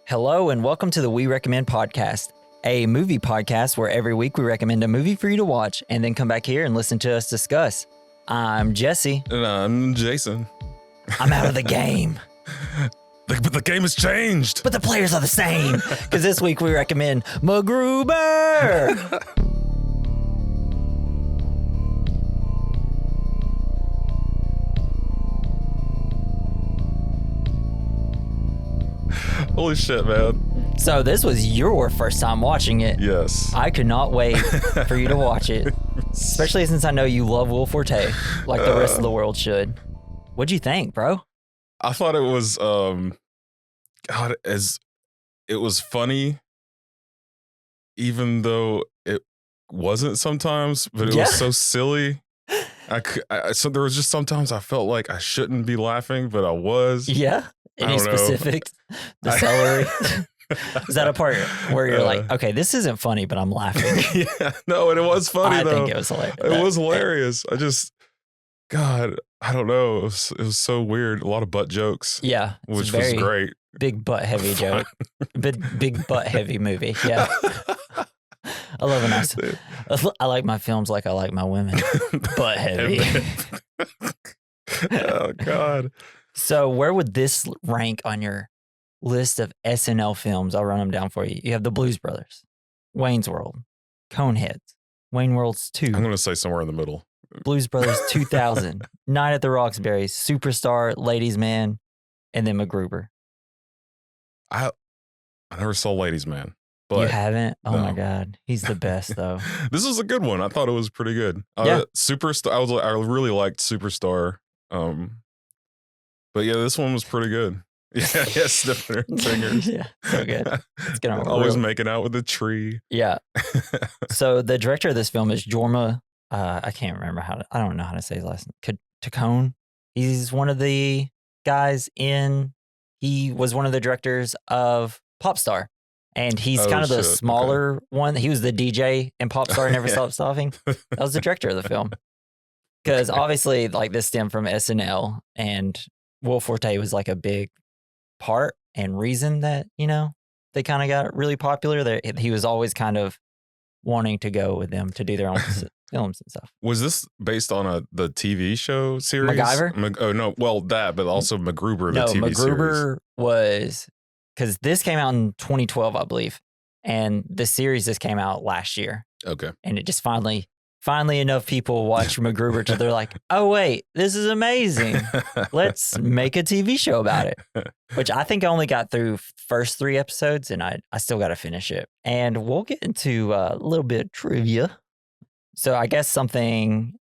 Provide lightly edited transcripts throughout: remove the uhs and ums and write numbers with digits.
Hello and welcome to the We Recommend podcast, a movie podcast where every week we recommend a movie for you to watch and then come back here and listen to us discuss. I'm Jesse. And I'm Jason. I'm out of the game. But the game has changed. But the players are the same. Because this week we recommend MacGruber. Holy shit, man. So this was your first time watching it. Yes. I could not wait for you to watch it. Especially since I know you love Will Forte, like the rest of the world should. What'd you think, bro? I thought it was, it was funny, even though it wasn't sometimes, but it was so silly. So there was just sometimes I felt like I shouldn't be laughing, but I was. Yeah? Any specifics? The celery? Is that a part where you're like, okay, this isn't funny, but I'm laughing? Yeah, no, and it was funny, though. I think it was hilarious. It was hilarious. God, I don't know. It was so weird. A lot of butt jokes. Yeah. Which was great. Big butt heavy joke. Big butt heavy movie. Yeah. I love a nice. I like my films like I like my women. Butt heavy. Oh, God. So where would this rank on your list of SNL films? I'll run them down for you. You have The Blues Brothers, Wayne's World, Coneheads, Wayne World's 2. I'm going to say somewhere in the middle. Blues Brothers 2000, Night at the Roxbury, Superstar, Ladies Man, and then MacGruber. I never saw Ladies Man. But you haven't? Oh, no. my God. He's the best, though. This was a good one. I thought it was pretty good. Yeah. Superstar. I really liked Superstar. But yeah, this one was pretty good. Yeah, sniffing her fingers. Yeah, so good. It's gonna always making out with a tree. Yeah. So the director of this film is Jorma. I can't remember I don't know how to say his last name. Taccone. He's one of the guys he was one of the directors of Popstar. And he's kind of the smaller one. He was the DJ in Popstar Never Stop Stopping. That was the director of the film. Because obviously, like, this stemmed from SNL, and Will Forte was like a big part and reason that, they kind of got really popular. He was always kind of wanting to go with them to do their own films and stuff. Was this based on the TV show series? MacGyver? Oh, no. Well, that, but also MacGruber, the TV series. No, MacGruber was, because this came out in 2012, I believe. And the series just came out last year. Okay. And it just finally enough people watch MacGruber till they're like, oh, wait, this is amazing. Let's make a TV show about it. Which I think I only got through first 3 episodes, and I still got to finish it. And we'll get into a little bit of trivia. So I guess something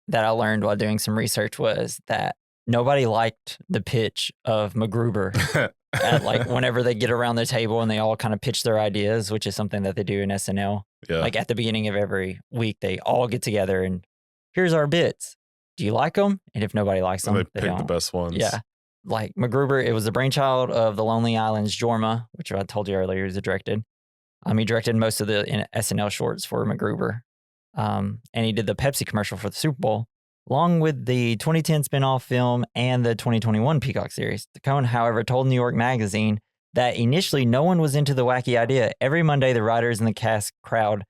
that I learned while doing some research was that nobody liked the pitch of MacGruber. At whenever they get around the table and they all kind of pitch their ideas, which is something that they do in SNL. Yeah. Like at the beginning of every week, they all get together and here's our bits. Do you like them? And if nobody likes them, they pick the best ones. Yeah. Like MacGruber, it was the brainchild of the Lonely Island's Jorma, which I told you earlier he directed. He directed most of the SNL shorts for MacGruber. And he did the Pepsi commercial for the Super Bowl, along with the 2010 spinoff film and the 2021 Peacock series. Taccone, however, told New York Magazine that initially no one was into the wacky idea. Every Monday, the writers and the cast crowd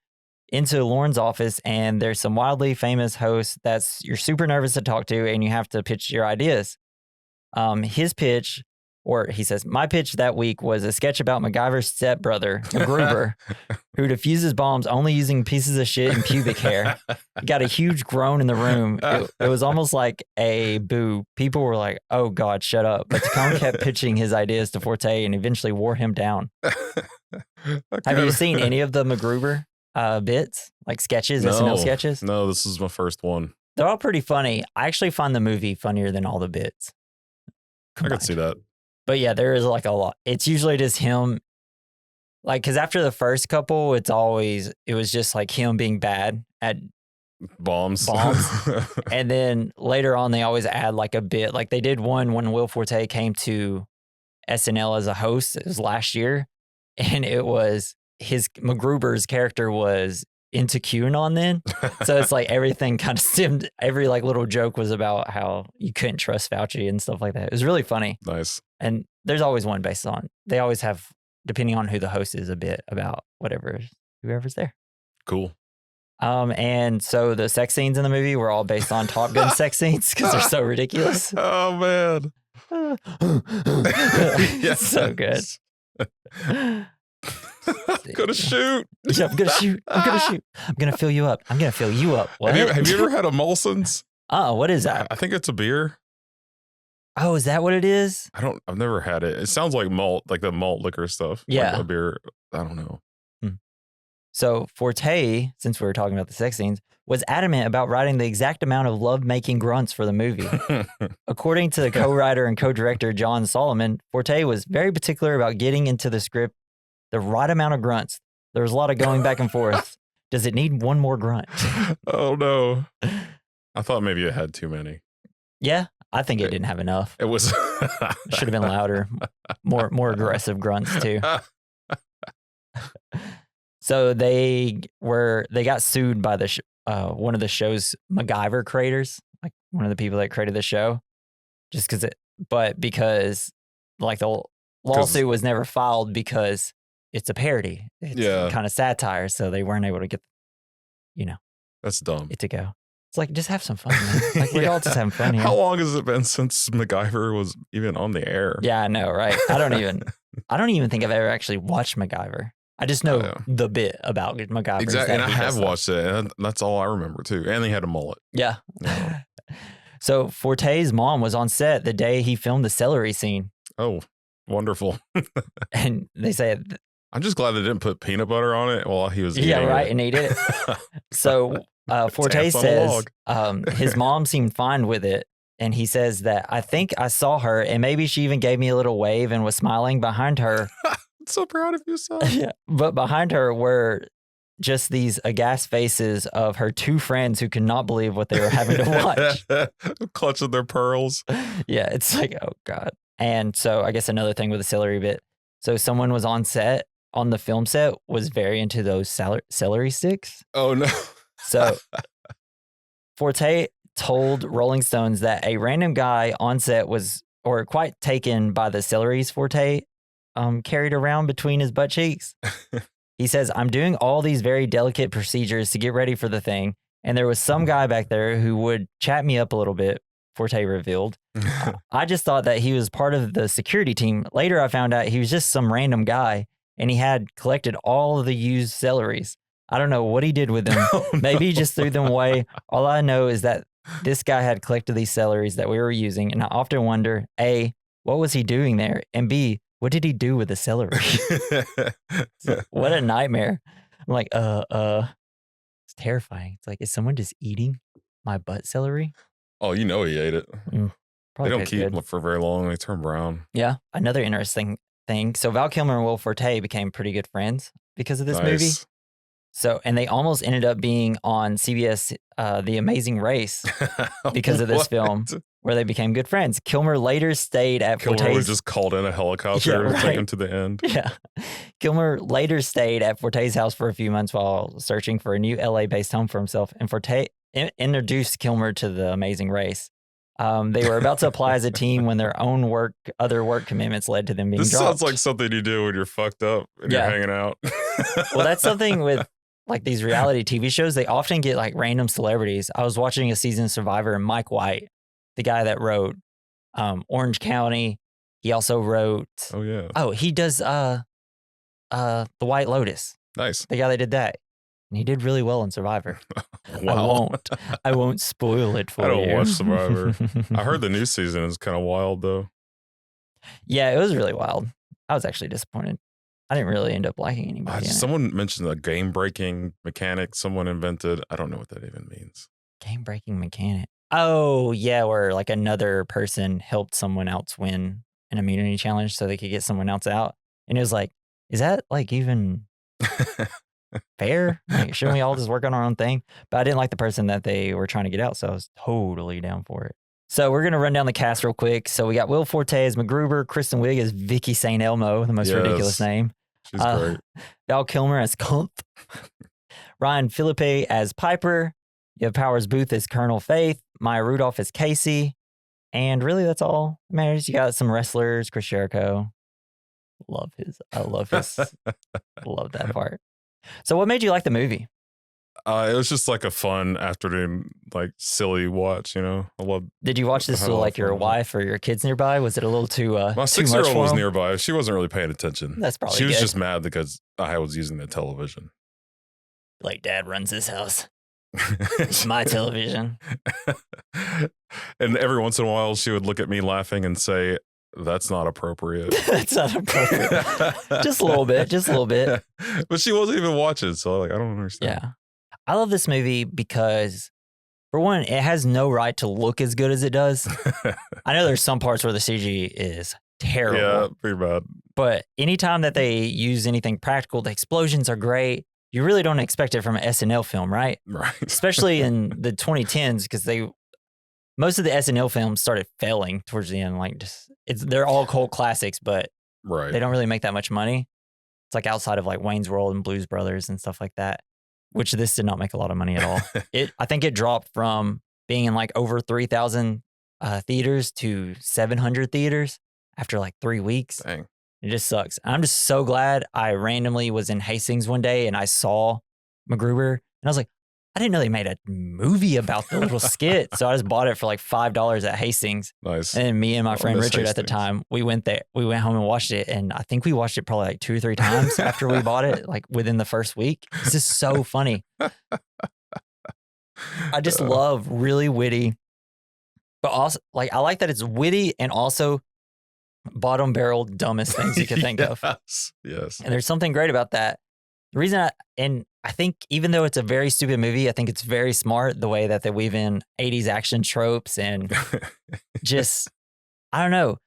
into Lorne's office, and there's some wildly famous host that's you're super nervous to talk to, and you have to pitch your ideas. His pitch, or he says, my pitch that week was a sketch about MacGyver's stepbrother, MacGruber, who defuses bombs only using pieces of shit and pubic hair. He got a huge groan in the room. It was almost like a boo. People were like, oh, God, shut up. But Taccone kept pitching his ideas to Forte and eventually wore him down. Have you seen any of the MacGruber bits, like sketches, SNL sketches? No, this is my first one. They're all pretty funny. I actually find the movie funnier than all the bits combined. I could see that. But yeah, there is like a lot. It's usually just him, like, because after the first couple, it was just like him being bad at bombs. And then later on, they always add like a bit. Like they did one when Will Forte came to SNL as a host. It was last year. And it was MacGruber's character was into QAnon then. So it's like everything kind of stemmed, every like little joke was about how you couldn't trust Fauci and stuff like that. It was really funny. Nice. And there's always one based on, they always have depending on who the host is, a bit about whoever's there. Cool. And so the sex scenes in the movie were all based on Top Gun sex scenes because they're so ridiculous. Oh man. So good. I'm gonna shoot. Yeah, I'm gonna shoot. I'm gonna fill you up. I'm gonna fill you up. What? Have you ever had a Molson's? What is that? I think it's a beer. Oh, is that what it is? I've never had it. It sounds like malt, like the malt liquor stuff. Yeah. Like a beer. I don't know. So Forte, since we were talking about the sex scenes, was adamant about writing the exact amount of love-making grunts for the movie. According to the co-writer and co-director John Solomon, Forte was very particular about getting into the script the right amount of grunts. There was a lot of going back and forth. Does it need one more grunt? Oh no. I thought maybe it had too many. Yeah, I think it didn't have enough. It was should have been louder. More aggressive grunts too. So they got sued by the one of the show's MacGyver creators, like one of the people that created the show, just because like the lawsuit was never filed because it's a parody. It's kind of satire, so they weren't able to get, that's dumb. It to go. It's like, just have some fun, man. Like we're all just having fun here. How long has it been since MacGyver was even on the air? Yeah, I know, right? I don't even think I've ever actually watched MacGyver. I just know the bit about MacGyver. Exactly, and I have watched it, and that's all I remember too. And he had a mullet. Yeah. So Forte's mom was on set the day he filmed the celery scene. Oh, wonderful. And they said, I'm just glad they didn't put peanut butter on it while he was eating it. Yeah, right, and ate it. So Forte says his mom seemed fine with it. And he says that, I think I saw her and maybe she even gave me a little wave and was smiling behind her. So proud of you, son. Yeah, but behind her were just these aghast faces of her two friends who could not believe what they were having to watch. Clutching their pearls. Yeah, it's like, oh God. And so I guess another thing with the celery bit. So someone was on the film set, was very into those celery sticks. Oh no. So Forte told Rolling Stones that a random guy on set was quite taken by the celeries Forte carried around between his butt cheeks. He says, I'm doing all these very delicate procedures to get ready for the thing. And there was some guy back there who would chat me up a little bit, Forte revealed. I just thought that he was part of the security team. Later, I found out he was just some random guy and he had collected all of the used celeries. I don't know what he did with them. Oh, no. Maybe he just threw them away. All I know is that this guy had collected these celeries that we were using. And I often wonder, A, what was he doing there? And B, what did he do with the celery? What a nightmare. I'm like, it's terrifying. It's like, is someone just eating my butt celery? Oh, he ate it. They don't keep them for very long. They turn brown. Yeah. Another interesting thing. So Val Kilmer and Will Forte became pretty good friends because of this movie. So, and they almost ended up being on CBS, The Amazing Race because of this film, where they became good friends. Kilmer later stayed at Forte's... Kilmer was just called in a helicopter to take him to the end. Yeah. Kilmer later stayed at Forte's house for a few months while searching for a new LA-based home for himself, and Forte introduced Kilmer to The Amazing Race. They were about to apply as a team when their own other work commitments led to them being dropped. This sounds like something you do when you're fucked up and you're hanging out. Well, that's something with like these reality TV shows. They often get like random celebrities. I was watching a season of Survivor, and Mike White, the guy that wrote Orange County, he also wrote. Oh yeah. Oh, he does The White Lotus. Nice. The guy that did that. And he did really well in Survivor. Wow. I won't spoil it for you. I don't watch Survivor. I heard the new season is kind of wild though. Yeah, it was really wild. I was actually disappointed. I didn't really end up liking anybody. Someone mentioned a game-breaking mechanic someone invented. I don't know what that even means. Game-breaking mechanic. Oh, yeah, where like another person helped someone else win an immunity challenge so they could get someone else out. And it was like, is that like even fair? Like, shouldn't we all just work on our own thing? But I didn't like the person that they were trying to get out, so I was totally down for it. So we're going to run down the cast real quick. So we got Will Forte as MacGruber, Kristen Wiig as Vicky St. Elmo, the most ridiculous name. She's great. Val Kilmer as Kumpf. Ryan Philippe as Piper. You have Powers Booth as Colonel Faith. Maya Rudolph as Casey. And really, that's all that matters. You got some wrestlers, Chris Jericho. I love that part. So what made you like the movie? It was just like a fun afternoon, like silly watch, I love. Did you watch this with like your wife or your kids nearby? Was it a little too My too much 6-year-old for was them? nearby. She wasn't really paying attention. That's probably She was good. just mad because I was using the television. Like, Dad runs this house. It's my television. And every once in a while, she would look at me laughing and say, "That's not appropriate." That's not appropriate. Just a little bit. But she wasn't even watching, so I don't understand. Yeah. I love this movie because, for one, it has no right to look as good as it does. I know there's some parts where the CG is terrible. Yeah, pretty bad. But anytime that they use anything practical, the explosions are great. You really don't expect it from an SNL film, right? Right. Especially in the 2010s, because most of the SNL films started failing towards the end. Like, they're all cult classics, but Right. they don't really make that much money. It's like outside of like Wayne's World and Blues Brothers and stuff like that, which this did not make a lot of money at all. I think it dropped from being in like over 3,000 theaters to 700 theaters after like 3 weeks. Dang. It just sucks. I'm just so glad I randomly was in Hastings one day and I saw MacGruber and I was like, I didn't know they made a movie about the little skit. So I just bought it for like $5 at Hastings. Nice. And then me and my friend Richard at the Hastings. time, we went there. We went home and watched it. And I think we watched it probably like 2 or 3 times after we bought it, like within the first week. It's just so funny. I just love really witty, but also like I like that it's witty and also bottom barrel dumbest things you can think of. Yes. And there's something great about that. The reason I think even though it's a very stupid movie, I think it's very smart the way that they weave in 80s action tropes and just, I don't know.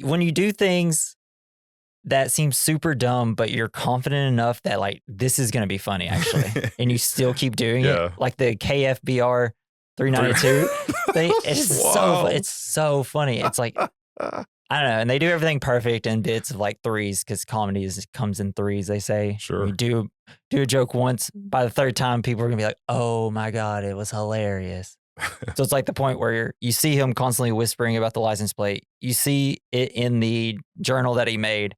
When you do things that seem super dumb, but you're confident enough that like, this is going to be funny actually. And you still keep doing it. Like the KFBR 392 thing. It's so funny. It's like, I don't know. And they do everything perfect in bits of like threes because comedy comes in threes, they say. Sure. You do a joke once, by the third time, people are going to be like, oh my God, it was hilarious. So it's like the point where you see him constantly whispering about the license plate. You see it in the journal that he made.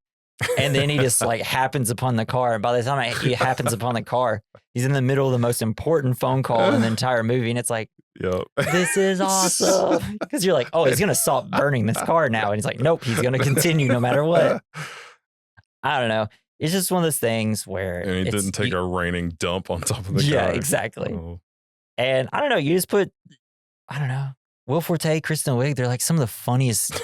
And then he just like happens upon the car. And by the time he happens upon the car, he's in the middle of the most important phone call in the entire movie. And it's like, this is awesome. Because you're like, oh, he's going to stop burning this car now. And he's like, nope, he's going to continue no matter what. I don't know. It's just one of those things where. And he didn't take a raining dump on top of the car. Yeah, exactly. Oh. And I don't know. You just put, I don't know, Will Forte, Kristen Wiig, they're like some of the funniest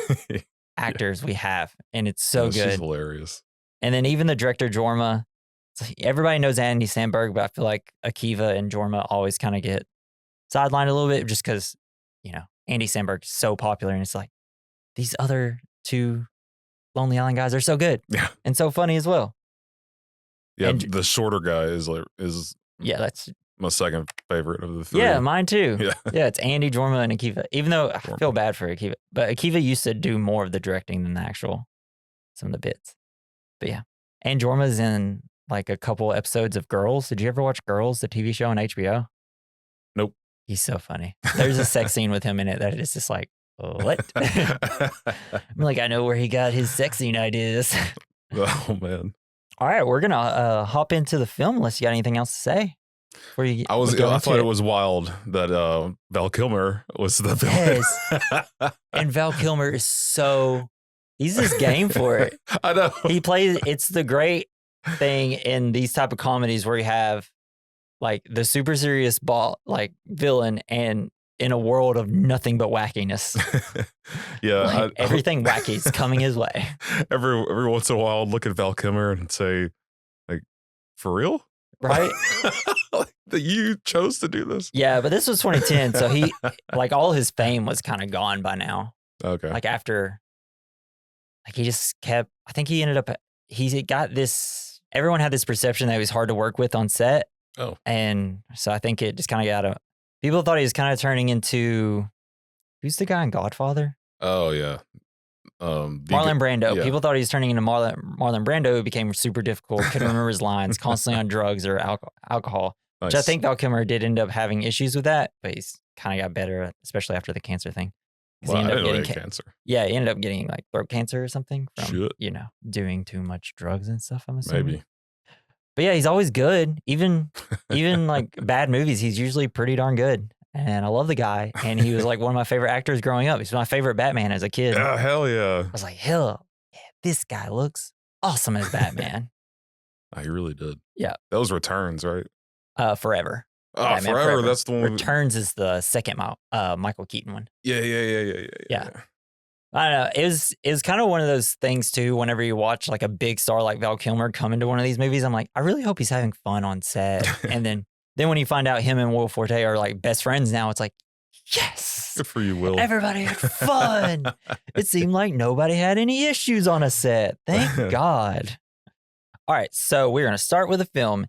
actors we have. And it's so good. She's hilarious. And then even the director, Jorma, everybody knows Andy Samberg, but I feel like Akiva and Jorma always kind of get sidelined a little bit just because, Andy Samberg is so popular. And it's like, these other 2 Lonely Island guys are so good. Yeah. And so funny as well. Yeah. And, the shorter guy is that's my second favorite of the 3. Yeah, mine too. Yeah. Yeah, it's Andy, Jorma, and Akiva. Even though I feel bad for Akiva. But Akiva used to do more of the directing than some of the bits. But yeah. And Jorma's in like a couple episodes of Girls. Did you ever watch Girls, the TV show on HBO? Nope. He's so funny. There's a sex scene with him in it that is just like, what? I'm like, I know where he got his sex scene ideas. Oh, man. All right, we're going to hop into the film unless you got anything else to say. I thought it was wild that Val Kilmer was the villain. Yes. And Val Kilmer is he's just game for it. I know. It's the great thing in these type of comedies where you have like the super serious villain and in a world of nothing but wackiness. Yeah. Everything wacky is coming his way. Every once in a while, I'll look at Val Kilmer and say, like, for real? Right? That you chose to do this? Yeah, but this was 2010. So he, like, all his fame was kind of gone by now. Okay. Like, after, like, he just kept, I think he ended up, he got this, everyone had this perception that he was hard to work with on set. Oh. And so I think it just kind of got people thought he was kind of turning into, who's the guy in Godfather? Oh, yeah. Marlon Brando. Yeah. People thought he was turning into Marlon Brando, who became super difficult, couldn't remember his lines, constantly on drugs or alcohol. Nice. Which I think Val Kilmer did end up having issues with that, but he's kind of got better, especially after the cancer thing. Well, I didn't know he had cancer. Yeah, he ended up getting like throat cancer or something from, Shit. Doing too much drugs and stuff, I'm assuming. Maybe. But yeah, he's always good. Even like bad movies, he's usually pretty darn good. And I love the guy. And he was like one of my favorite actors growing up. He's my favorite Batman as a kid. Yeah, hell yeah. I was like, hell yeah, this guy looks awesome as Batman. He really did. Yeah. That was Returns, right? Forever. Oh, Batman Forever. That's the one. Returns is the second Michael Keaton one. Yeah. I don't know. It was kind of one of those things too. Whenever you watch like a big star like Val Kilmer come into one of these movies, I'm like, I really hope he's having fun on set. And then when you find out him and Will Forte are like best friends now, it's like, yes, good for you, Will. Everybody had fun. It seemed like nobody had any issues on a set. Thank God. All right, so we're gonna start with a film.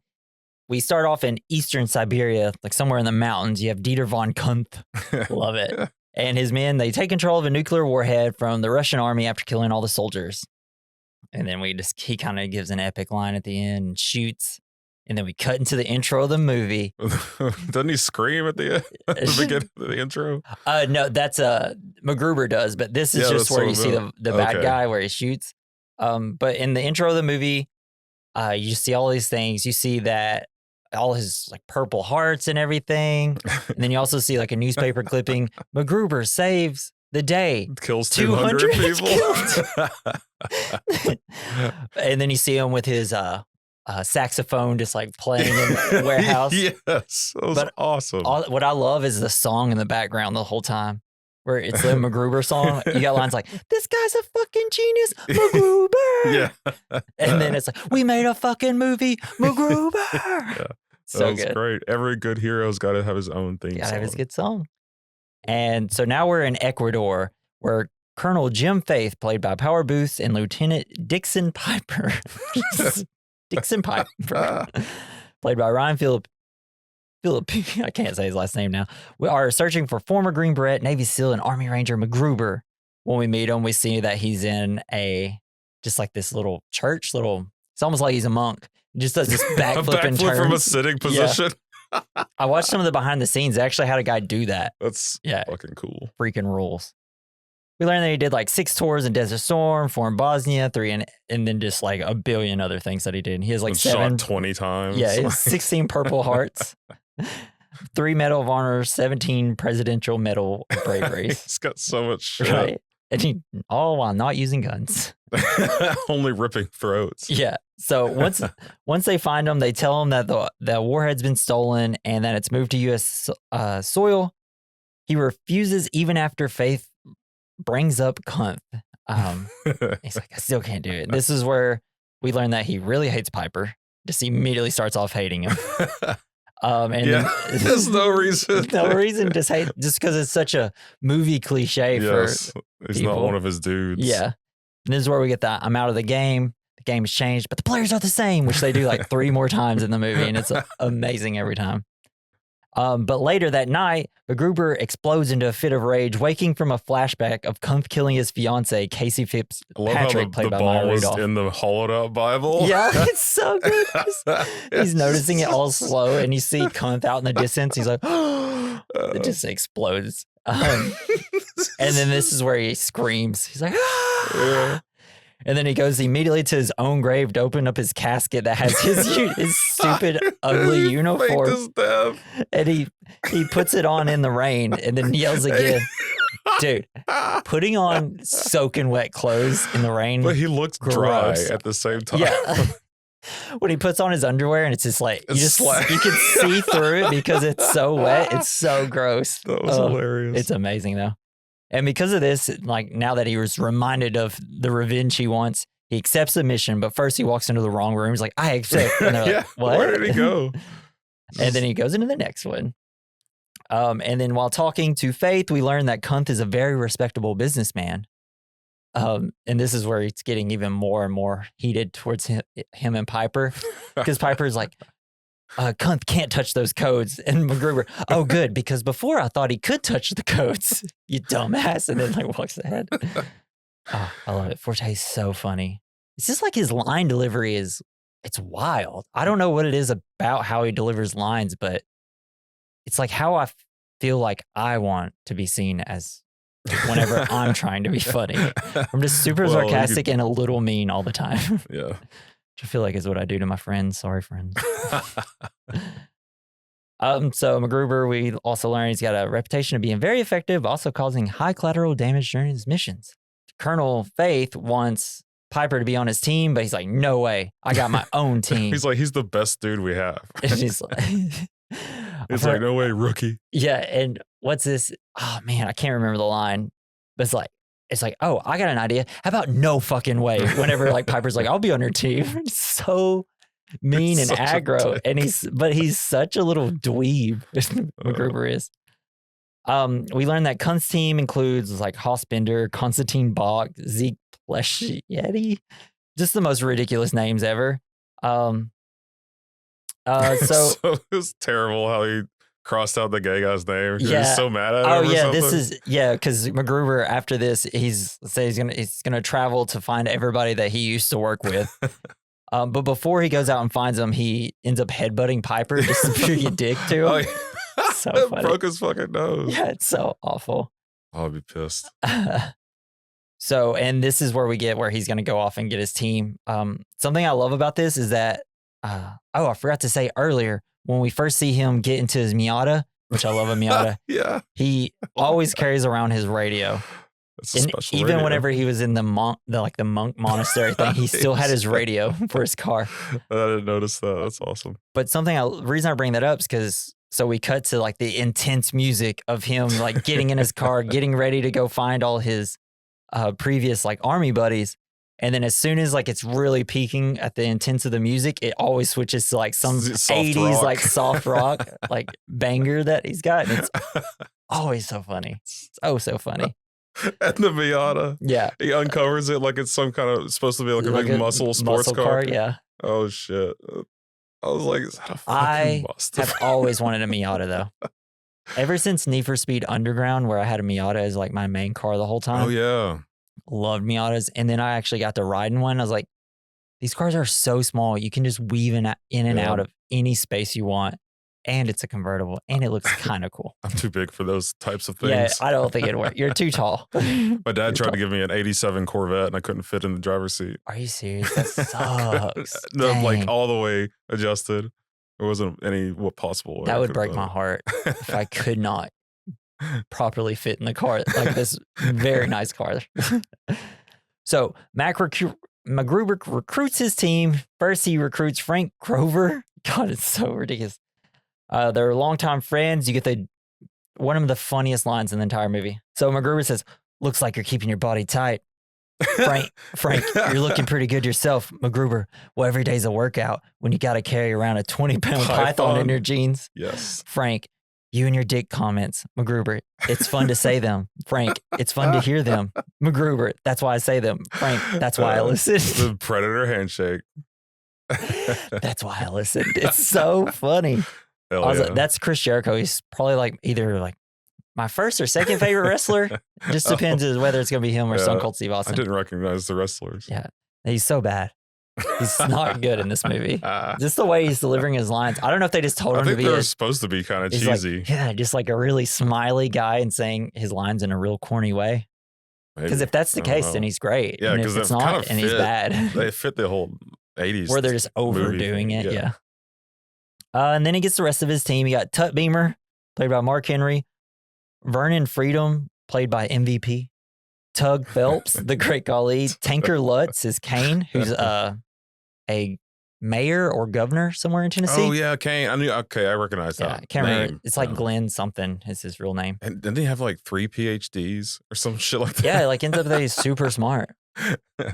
We start off in eastern Siberia, like somewhere in the mountains. You have Dieter von Kuntz. Love it. And his men, they take control of a nuclear warhead from the Russian army after killing all the soldiers. And then he kind of gives an epic line at the end and shoots. And then we cut into the intro of the movie. Doesn't he scream at the beginning of the intro? No, that's MacGruber does, but this is just where you see the bad guy where he shoots. But in the intro of the movie, you see all these things. You see that all his like purple hearts and everything. And then you also see like a newspaper clipping. MacGruber saves the day. Kills 200 people. And then you see him with his saxophone just like playing in the warehouse. Yes, that was awesome. What I love is the song in the background the whole time. Where it's the MacGruber song. You got lines like, this guy's a fucking genius, MacGruber. Yeah. And then it's like, we made a fucking movie, MacGruber. Yeah. So was good. Great. Every good hero's got to have his own theme song. Gotta have his good song. And so now we're in Ecuador, where Colonel Jim Faith, played by Power Booth, and Lieutenant Dixon Piper, played by Ryan Phillip, I can't say his last name now. We are searching for former Green Beret, Navy SEAL, and Army Ranger MacGruber. When we meet him, we see that he's in just like this little church, it's almost like he's a monk. He just does this backflip and turns. From a sitting position. Yeah. I watched some of the behind the scenes. They actually had a guy do that. That's fucking cool. Freaking rules. We learned that he did like 6 tours in Desert Storm, 4 in Bosnia, 3 and then just like a billion other things that he did. He has like 7. Shot 20 times. Yeah, he has 16 Purple Hearts, 3 Medal of Honor, 17 Presidential Medal of Bravery. He's got so much shit. Right? And all while not using guns. Only ripping throats. Yeah. So once they find him, they tell him that the warhead's been stolen and that it's moved to U.S. Soil. He refuses even after Faith brings up Kuntz. He's like, I still can't do it. This is where we learn that he really hates Piper. Just immediately starts off hating him. There's no reason. No reason. Just because it's such a movie cliche for he's people. not one of his dudes. Yeah. And this is where we get that I'm out of the game. The game has changed, but the players are the same, which they do like 3 more times in the movie, and it's amazing every time. But later that night, MacGruber explodes into a fit of rage, waking from a flashback of Kuntz killing his fiancee, Casey Fitzpatrick, played by Maya Rudolph. In the hollowed out Bible. Yeah, it's so good. He's noticing it all slow, and you see Kuntz out in the distance. He's like, it just explodes. And then this is where he screams. He's like, ah! And then he goes immediately to his own grave to open up his casket that has his stupid, ugly uniform. And he puts it on in the rain and then yells again. Dude, putting on soaking wet clothes in the rain. But he looks dry at the same time. Yeah. When he puts on his underwear and it's just like, you can see through it because it's so wet. It's so gross. That was hilarious. It's amazing though. And because of this, like now that he was reminded of the revenge he wants, he accepts the mission. But first he walks into the wrong room. He's like, I accept. And they're like, what? Where did he go? And then he goes into the next one. And then while talking to Faith, we learn that Kuntz is a very respectable businessman. And this is where it's getting even more and more heated towards him and Piper. Because Piper's like, Kuntz can't touch those codes. And MacGruber, oh, good, because before I thought he could touch the codes, you dumbass. And then like walks ahead. Oh, I love it. Forte's so funny. It's just like his line delivery it's wild. I don't know what it is about how he delivers lines, but it's like how I feel like I want to be seen as whenever I'm trying to be funny. I'm just super sarcastic and a little mean all the time. Yeah. Which I feel like is what I do to my friends. Sorry, friends. So MacGruber, we also learned he's got a reputation of being very effective, also causing high collateral damage during his missions. Colonel Faith wants Piper to be on his team, but he's like, no way. I got my own team. He's like, he's the best dude we have. And he's like, no way, rookie. Yeah. And what's this? Oh man, I can't remember the line, but it's like, oh, I got an idea. How about no fucking way? Whenever like Piper's like, I'll be on your team. So mean and aggro. And he's such a little dweeb. MacGruber is. We learned that Kunt's team includes like Hossbender, Konstantin Bach, Zeke Pleshietti, just the most ridiculous names ever. So it was terrible how he crossed out the gay guy's name. Yeah. He's so mad at him. Oh yeah, because MacGruber after this, he's gonna travel to find everybody that he used to work with. But before he goes out and finds them, he ends up headbutting Piper just to be a dick to him. Oh, yeah. So funny. Broke his fucking nose. Yeah, it's so awful. I'll be pissed. So, and this is where we get where he's going to go off and get his team. Something I love about this is that, I forgot to say earlier, when we first see him get into his Miata, which I love a Miata. Yeah. He always carries around his radio. That's a And special even radio. whenever he was in the monk monastery thing, he still had his radio for his car. I didn't notice that. That's awesome. But the reason I bring that up is because so we cut to like the intense music of him like getting in his car, getting ready to go find all his previous like army buddies. And then as soon as like it's really peaking at the intense of the music, it always switches to like some Soft 80s rock. like soft rock like banger that he's got. And it's always so funny. It's so funny. And the Miata. Yeah. He uncovers it like it's some kind of supposed to be like a big muscle sports car. Yeah. Oh shit. I was like, is that a fucking I must? have always wanted a Miata though. Ever since Need for Speed Underground, where I had a Miata as like my main car the whole time. Oh yeah. Loved Miatas. And then I actually got to ride in one. I was like, these cars are so small. You can just weave in and out of any space you want. And it's a convertible and it looks kind of cool. I'm too big for those types of things. Yeah, I don't think it'd work. You're too tall. My dad tried to give me an 87 Corvette and I couldn't fit in the driver's seat. Are you serious? That sucks. No, like Dang. all the way adjusted. There wasn't any possible way. That I would could break have my done heart if I could not properly fit in the car, like this very nice car. So MacGruber recruits his team. First, he recruits Frank Grover. God, it's so ridiculous. They're longtime friends. You get one of the funniest lines in the entire movie. So MacGruber says, "Looks like you're keeping your body tight. Frank, you're looking pretty good yourself, MacGruber. Well, every day's a workout when you got to carry around a 20-pound python in your jeans." Yes. Frank, you and your dick comments. MacGruber, it's fun to say them. Frank, it's fun to hear them. MacGruber, that's why I say them. Frank, that's why I listen. The predator handshake. That's why I listened. It's so funny. I was like, that's Chris Jericho. He's probably like either like my first or second favorite wrestler. Just depends as whether it's going to be him or Stone Cold Steve Austin. I didn't recognize the wrestlers. Yeah. He's so bad. He's not good in this movie. Just the way he's delivering his lines. I don't know if they just told him to be. They're supposed to be kind of cheesy. Like, yeah, just like a really smiley guy and saying his lines in a real corny way. Because if that's the case, then he's great. Yeah, because if it's not, and he's bad. They fit the whole 80s. Where they're just overdoing it. Yeah. And then he gets the rest of his team. You got Tut Beamer, played by Mark Henry. Vernon Freedom, played by MVP. Tug Phelps, the great Khali. Tanker Lutz is Kane, who's a mayor or governor somewhere in Tennessee. Oh, yeah, Kane. I knew. Okay, I recognize that. I can't remember. It's like Glenn something is his real name. And didn't he have like 3 PhDs or some shit like that? Yeah, like ends up that he's super smart.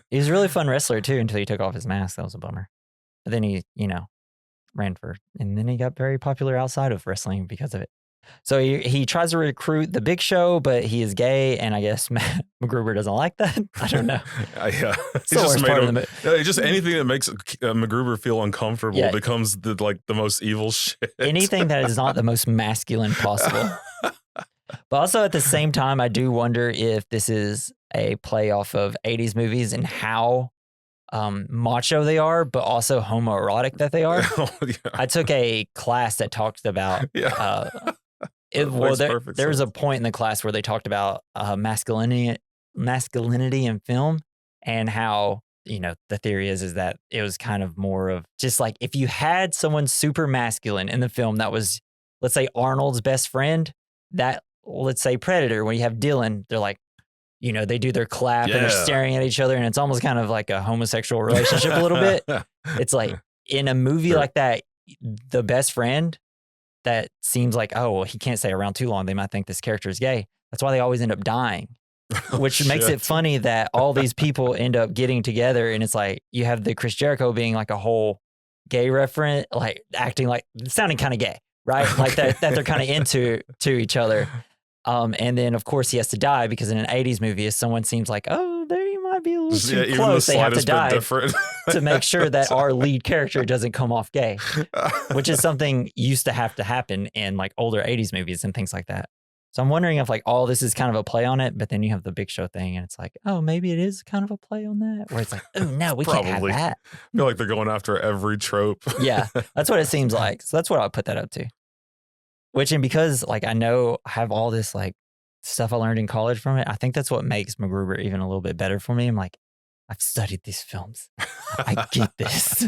He was a really fun wrestler too until he took off his mask. That was a bummer. But then he, and then he got very popular outside of wrestling because of it. So he tries to recruit the Big Show, but he is gay, and I guess MacGruber doesn't like that. I don't know. Yeah, it's the worst part of the just anything that makes MacGruber feel uncomfortable becomes the most evil shit. Anything that is not the most masculine possible. But also at the same time, I do wonder if this is a play off of 80s movies and how macho they are, but also homoerotic that they are. I took a class that talked about There was a point in the class where they talked about masculinity in film, and how, the theory is that it was kind of more of just like if you had someone super masculine in the film that was, let's say, Arnold's best friend, that, let's say, Predator, when you have Dylan, they're like, they do their clap and they're staring at each other, and it's almost kind of like a homosexual relationship a little bit. It's like in a movie like that, the best friend that seems like, oh, well, he can't stay around too long, they might think this character is gay. That's why they always end up dying. Which makes it funny that all these people end up getting together, and it's like you have the Chris Jericho being like a whole gay referent, like acting like sounding kind of gay, right? Like that they're kind of into each other. And then of course he has to die because in an 80s movie, if someone seems like, oh, there you might be a little too close, they have to die to make sure that our lead character doesn't come off gay, which is something used to have to happen in like older 80s movies and things like that. So I'm wondering if like all this is kind of a play on it, but then you have the Big Show thing and it's like, oh, maybe it is kind of a play on that, where it's like, oh no, we can't have that. I feel like they're going after every trope. Yeah, that's what it seems like. So that's what I'll put that up to. And because like I know I have all this like stuff I learned in college from it, I think that's what makes MacGruber even a little bit better for me. I'm like, I've studied these films. I get this.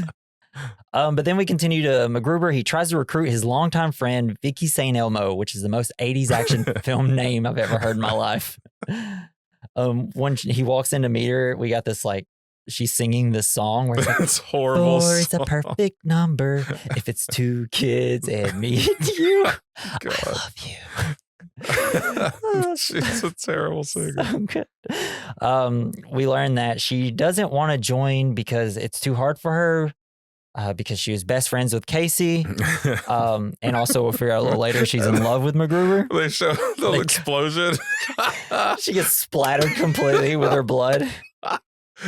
But then we continue to MacGruber. He tries to recruit his longtime friend, Vicky St. Elmo, which is the most 80s action film name I've ever heard in my life. When he walks in to meet her, we got this like, she's singing this song where it's like, it's horrible. 4 is a perfect number if it's 2 kids and me and you. God. I love you. She's a terrible singer. So good. We learned that she doesn't want to join because it's too hard for her. Because she was best friends with Casey. And also we'll figure out a little later she's in love with MacGruber. They show the explosion. She gets splattered completely with her blood.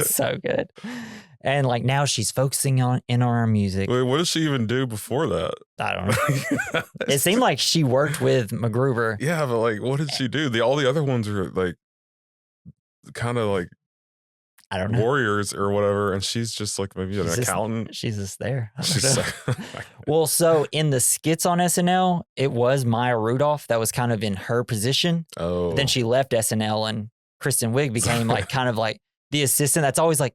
So good. And like now she's focusing on our music. Wait, what did she even do before that? I don't know. It seemed like she worked with MacGruber. Yeah, but like what did she do? All the other ones are like kind of like I don't know. Warriors or whatever, and she's just like maybe an accountant. She's just there. Well, so in the skits on SNL, it was Maya Rudolph that was kind of in her position. Oh. But then she left SNL and Kristen Wiig became like kind of like the assistant that's always like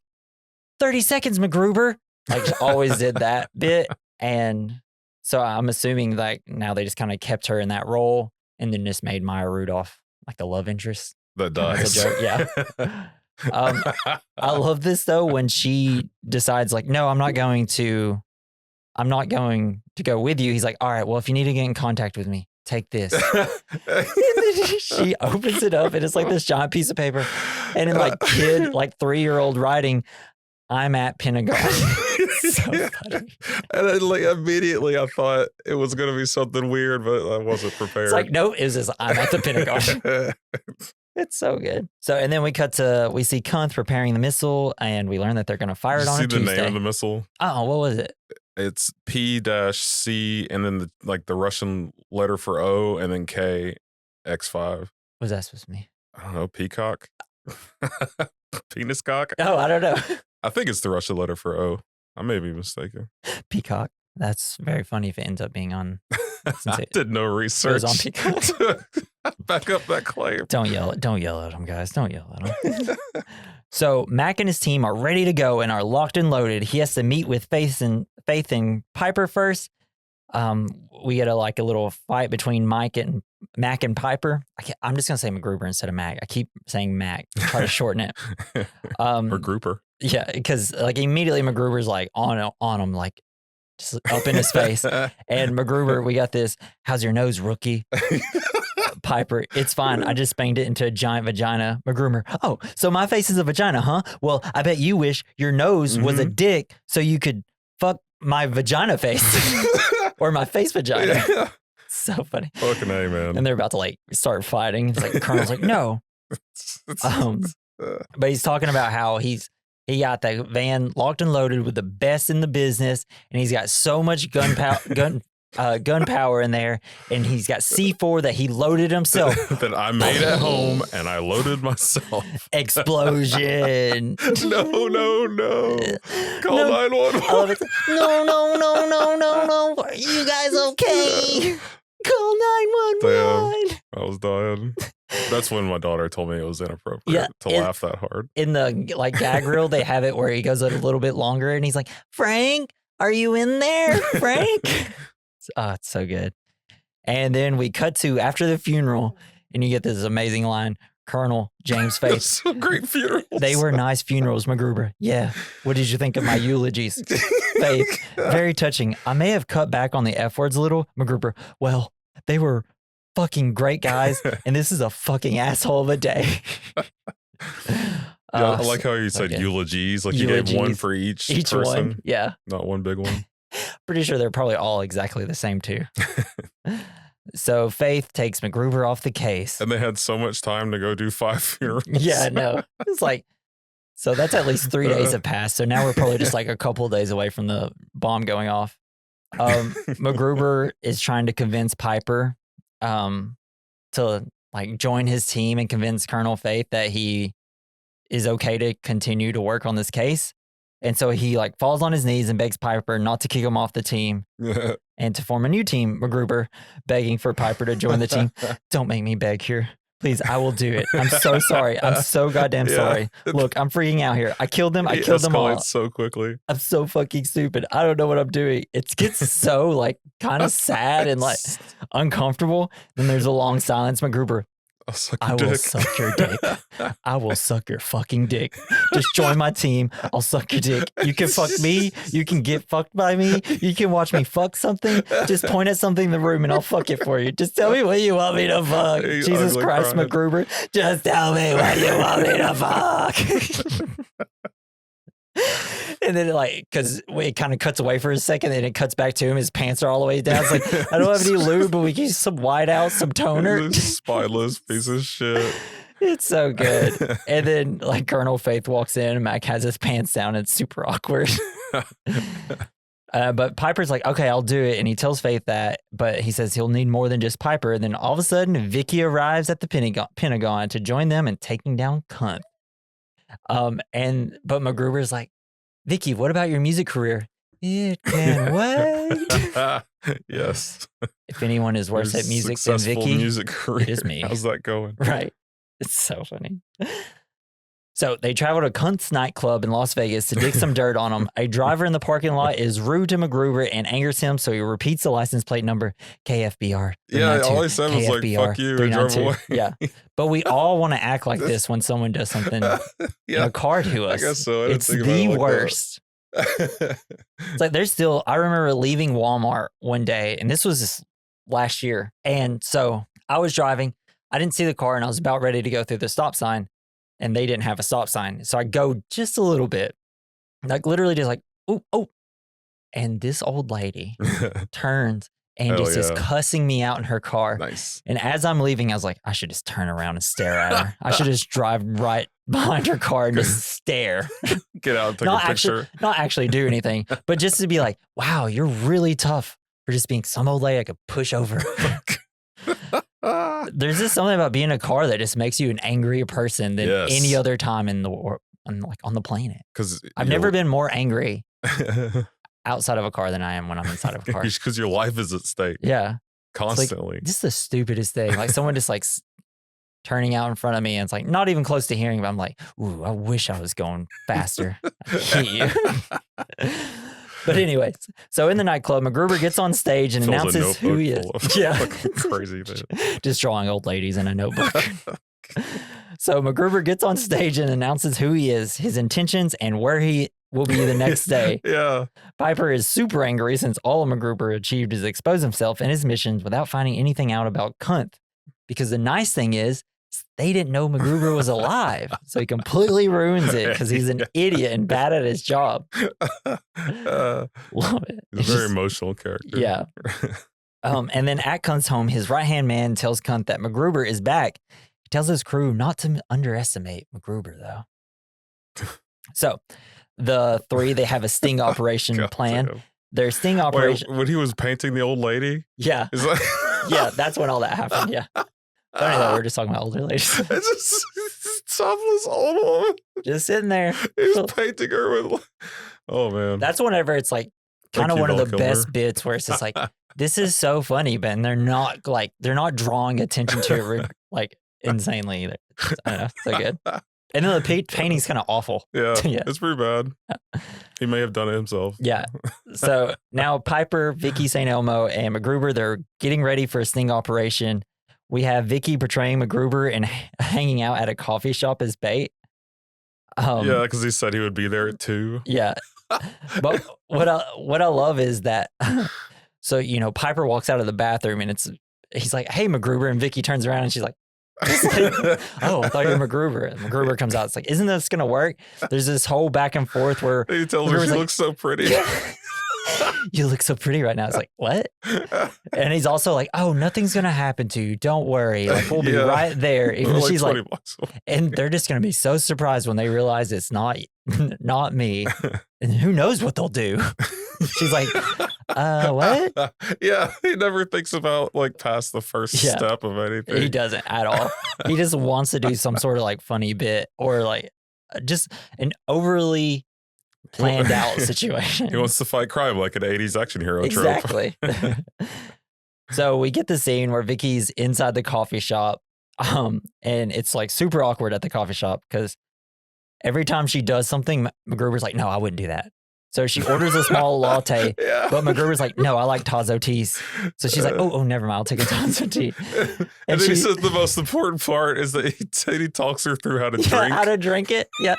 30 seconds, MacGruber. Like she always did that bit. And so I'm assuming like now they just kind of kept her in that role and then just made Maya Rudolph like the love interest. That dies. Yeah. I love this though when she decides like, no, I'm not going to go with you. He's like, all right, well, if you need to get in contact with me, take this. She opens it up and it's like this giant piece of paper, and in like 3-year-old writing, I'm at Pentagon. So funny. And then, like, immediately I thought it was going to be something weird, but I wasn't prepared. It's like, no, it was just, I'm at the Pentagon. It's so good. So, and then we see Kunth preparing the missile, and we learn that they're going to fire it on a Tuesday. See the name of the missile? Oh, what was it? It's P-C and then the Russian letter for O and then K, X5. What was that supposed to mean? I don't know. Peacock? Penis cock? Oh, I don't know. I think it's the Russian letter for O. I may be mistaken. Peacock. That's very funny if it ends up being on. I did no research. It was on Peacock. Back up that claim. Don't yell at him, guys. Don't yell at him. So Mac and his team are ready to go and are locked and loaded. He has to meet with Faith and Piper first. We get a little fight between Mac and Piper. I'm just gonna say MacGruber instead of Mac. I keep saying Mac. Try to shorten it. Or Grouper. Yeah, because like immediately MacGruber's like on him, like just up in his face. And MacGruber, we got this. How's your nose, rookie? Piper, it's fine. I just banged it into a giant vagina. MacGruber, oh, so my face is a vagina, huh? Well, I bet you wish your nose was a dick so you could fuck my vagina face or my face vagina. Yeah. So funny. Fucking A, man. And they're about to like start fighting. It's like the Colonel's like, no. But he's talking about how he got that van locked and loaded with the best in the business, and he's got so much gunpowder in there, and he's got C4 that he loaded himself. That I made at home, and I loaded myself. Explosion. No. Call 911. I love it. No. Are you guys okay? Call 911. was dying. That's when my daughter told me it was inappropriate to laugh that hard. In the like gag reel, they have it where he goes a little bit longer and he's like, Frank, are you in there, Frank? It's so good. And then we cut to after the funeral and you get this amazing line, Colonel James Faith. So great funerals. They were nice funerals, MacGruber. Yeah. What did you think of my eulogies? Faith, very touching. I may have cut back on the F words a little, MacGruber. Well, they were fucking great guys, and this is a fucking asshole of a day. I like how you said eulogies. Like eulogies. You gave one for each person. One, yeah. Not one big one. Pretty sure they're probably all exactly the same too. So Faith takes MacGruber off the case. And they had so much time to go do 5 funerals. Yeah, no. It's like, so that's at least 3 days have passed. So now we're probably just like a couple of days away from the bomb going off. MacGruber is trying to convince Piper to like join his team and convince Colonel Faith that he is okay to continue to work on this case. And so he like falls on his knees and begs Piper not to kick him off the team and to form a new team. MacGruber begging for Piper to join the team. Don't make me beg here. Please, I will do it. I'm so sorry. I'm so goddamn sorry. Look, I'm freaking out here. I killed them. I killed them all. So quickly. I'm so fucking stupid. I don't know what I'm doing. It gets so like kind of sad and like uncomfortable. Then there's a long silence. MacGruber, I will suck your dick. I will suck your fucking dick. Just join my team. I'll suck your dick. You can fuck me. You can get fucked by me. You can watch me fuck something. Just point at something in the room and I'll fuck it for you. Just tell me what you want me to fuck. Jesus Christ, MacGruber. Just tell me what you want me to fuck. And then like, because it kind of cuts away for a second and it cuts back to him. His pants are all the way down. It's like, I don't have any lube, but we can use some whiteout, some toner. Spineless piece of shit. It's so good. And then like Colonel Faith walks in and Mac has his pants down. It's super awkward. But Piper's like, okay, I'll do it. And he tells Faith that, but he says he'll need more than just Piper. And then all of a sudden, Vicky arrives at the Pentagon to join them in taking down Cunt. But MacGruber's like, Vicky, what about your music career? It can wait. Yes. If anyone is worse at music than Vicky, music career. It is me. How's that going? Right. It's so funny. So they travel to Kunt's nightclub in Las Vegas to dig some dirt on him. A driver in the parking lot is rude to MacGruber and angers him, so he repeats the license plate number, KFBR. Yeah, all he said was like, fuck you, and drove away. Yeah. But we all want to act like this when someone does something in a car to us. I guess so. It's the worst. It's like there's still, I remember leaving Walmart one day, and this was just last year. And so I was driving. I didn't see the car, and I was about ready to go through the stop sign. And they didn't have a stop sign. So I go just a little bit, like literally just like, oh. And this old lady turns and is cussing me out in her car. Nice. And as I'm leaving, I was like, I should just turn around and stare at her. I should just drive right behind her car and just stare. Get out and take a picture. Not actually do anything, but just to be like, wow, you're really tough for just being some old lady I could push over. There's just something about being in a car that just makes you an angrier person than any other time in the world, on the planet. Because I've never been more angry outside of a car than I am when I'm inside of a car. Because your life is at stake. Yeah, constantly. Like, just the stupidest thing. Like someone just like turning out in front of me, and it's like not even close to hearing. But I'm like, ooh, I wish I was going faster. I hate you. But anyways, so in the nightclub, MacGruber gets on stage and announces who he is. Yeah, crazy thing. Just drawing old ladies in a notebook. So MacGruber gets on stage and announces who he is, his intentions, and where he will be the next day. Yeah. Piper is super angry since all MacGruber achieved is expose himself and his missions without finding anything out about Kunt. Because the nice thing is, they didn't know MacGruber was alive. So he completely ruins it because he's an idiot and bad at his job. Love it. He's a very emotional character. Yeah. And then at Kunt's home, his right-hand man tells Kunt that MacGruber is back. He tells his crew not to underestimate MacGruber, though. So the three, they have a sting operation plan. Damn. Their sting operation. Wait, when he was painting the old lady? Yeah. Yeah, that's when all that happened. Yeah. Funny that we're just talking about older ladies. It's just topless old woman. Just sitting there. He was painting her with. Oh man. That's whenever it's like kind of you, one of Val the Kilmer. best bits where it's just like, this is so funny, but they're not drawing attention to it like insanely either. I don't know, so good. And then the painting's kind of awful. Yeah, Yeah. it's pretty bad. He may have done it himself. Yeah. So now Piper, Vicky St. Elmo, and MacGruber, they're getting ready for a sting operation. We have Vicky portraying MacGruber and hanging out at a coffee shop as bait. Yeah, because he said he would be there at 2. Yeah. But what I love is that, so, you know, Piper walks out of the bathroom and he's like, hey, MacGruber. And Vicky turns around and she's like, oh, I thought you were MacGruber. And MacGruber comes out. It's like, isn't this going to work? There's this whole back and forth where he tells her she looks so pretty. You look so pretty right now. It's like, what? And he's also like, oh, nothing's going to happen to you. Don't worry. Like, we'll be right there. Even she's like, and they're just going to be so surprised when they realize it's not me. And who knows what they'll do? She's like, what? Yeah, he never thinks about like past the first step of anything. He doesn't at all. He just wants to do some sort of like funny bit or like just an overly planned out situation. He wants to fight crime like an 80s action hero trope. Exactly. So we get the scene where Vicky's inside the coffee shop, and it's like super awkward at the coffee shop because every time she does something, MacGruber's like, no, I wouldn't do that. So she orders a small latte, but MacGruber's like, no, I like Tazo teas. So she's like, oh, never mind. I'll take a Tazo tea. And then he says the most important part is that he talks her through how to drink. How to drink it. Yeah.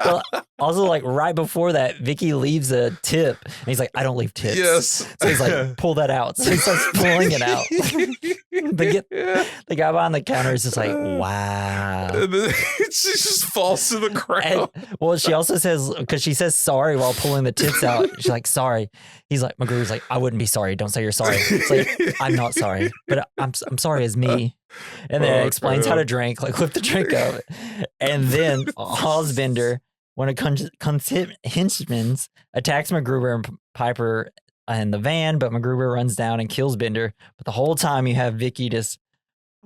Well, also like right before that, Vicky leaves a tip and he's like, I don't leave tips. Yes. So he's like, pull that out. So he starts pulling it out. The guy behind the counter is just like, wow. And then she just falls to the ground. Well, she also says, because she says sorry while pulling the tips out. She's like, sorry. He's like, MacGruber's like, I wouldn't be sorry. Don't say you're sorry. It's like, I'm not sorry, but I'm sorry as me. And then it explains how to drink, like lift the drink up. And then Hosbender, when it comes henchman, attacks MacGruber and Piper in the van, but MacGruber runs down and kills Bender. But the whole time you have Vicky just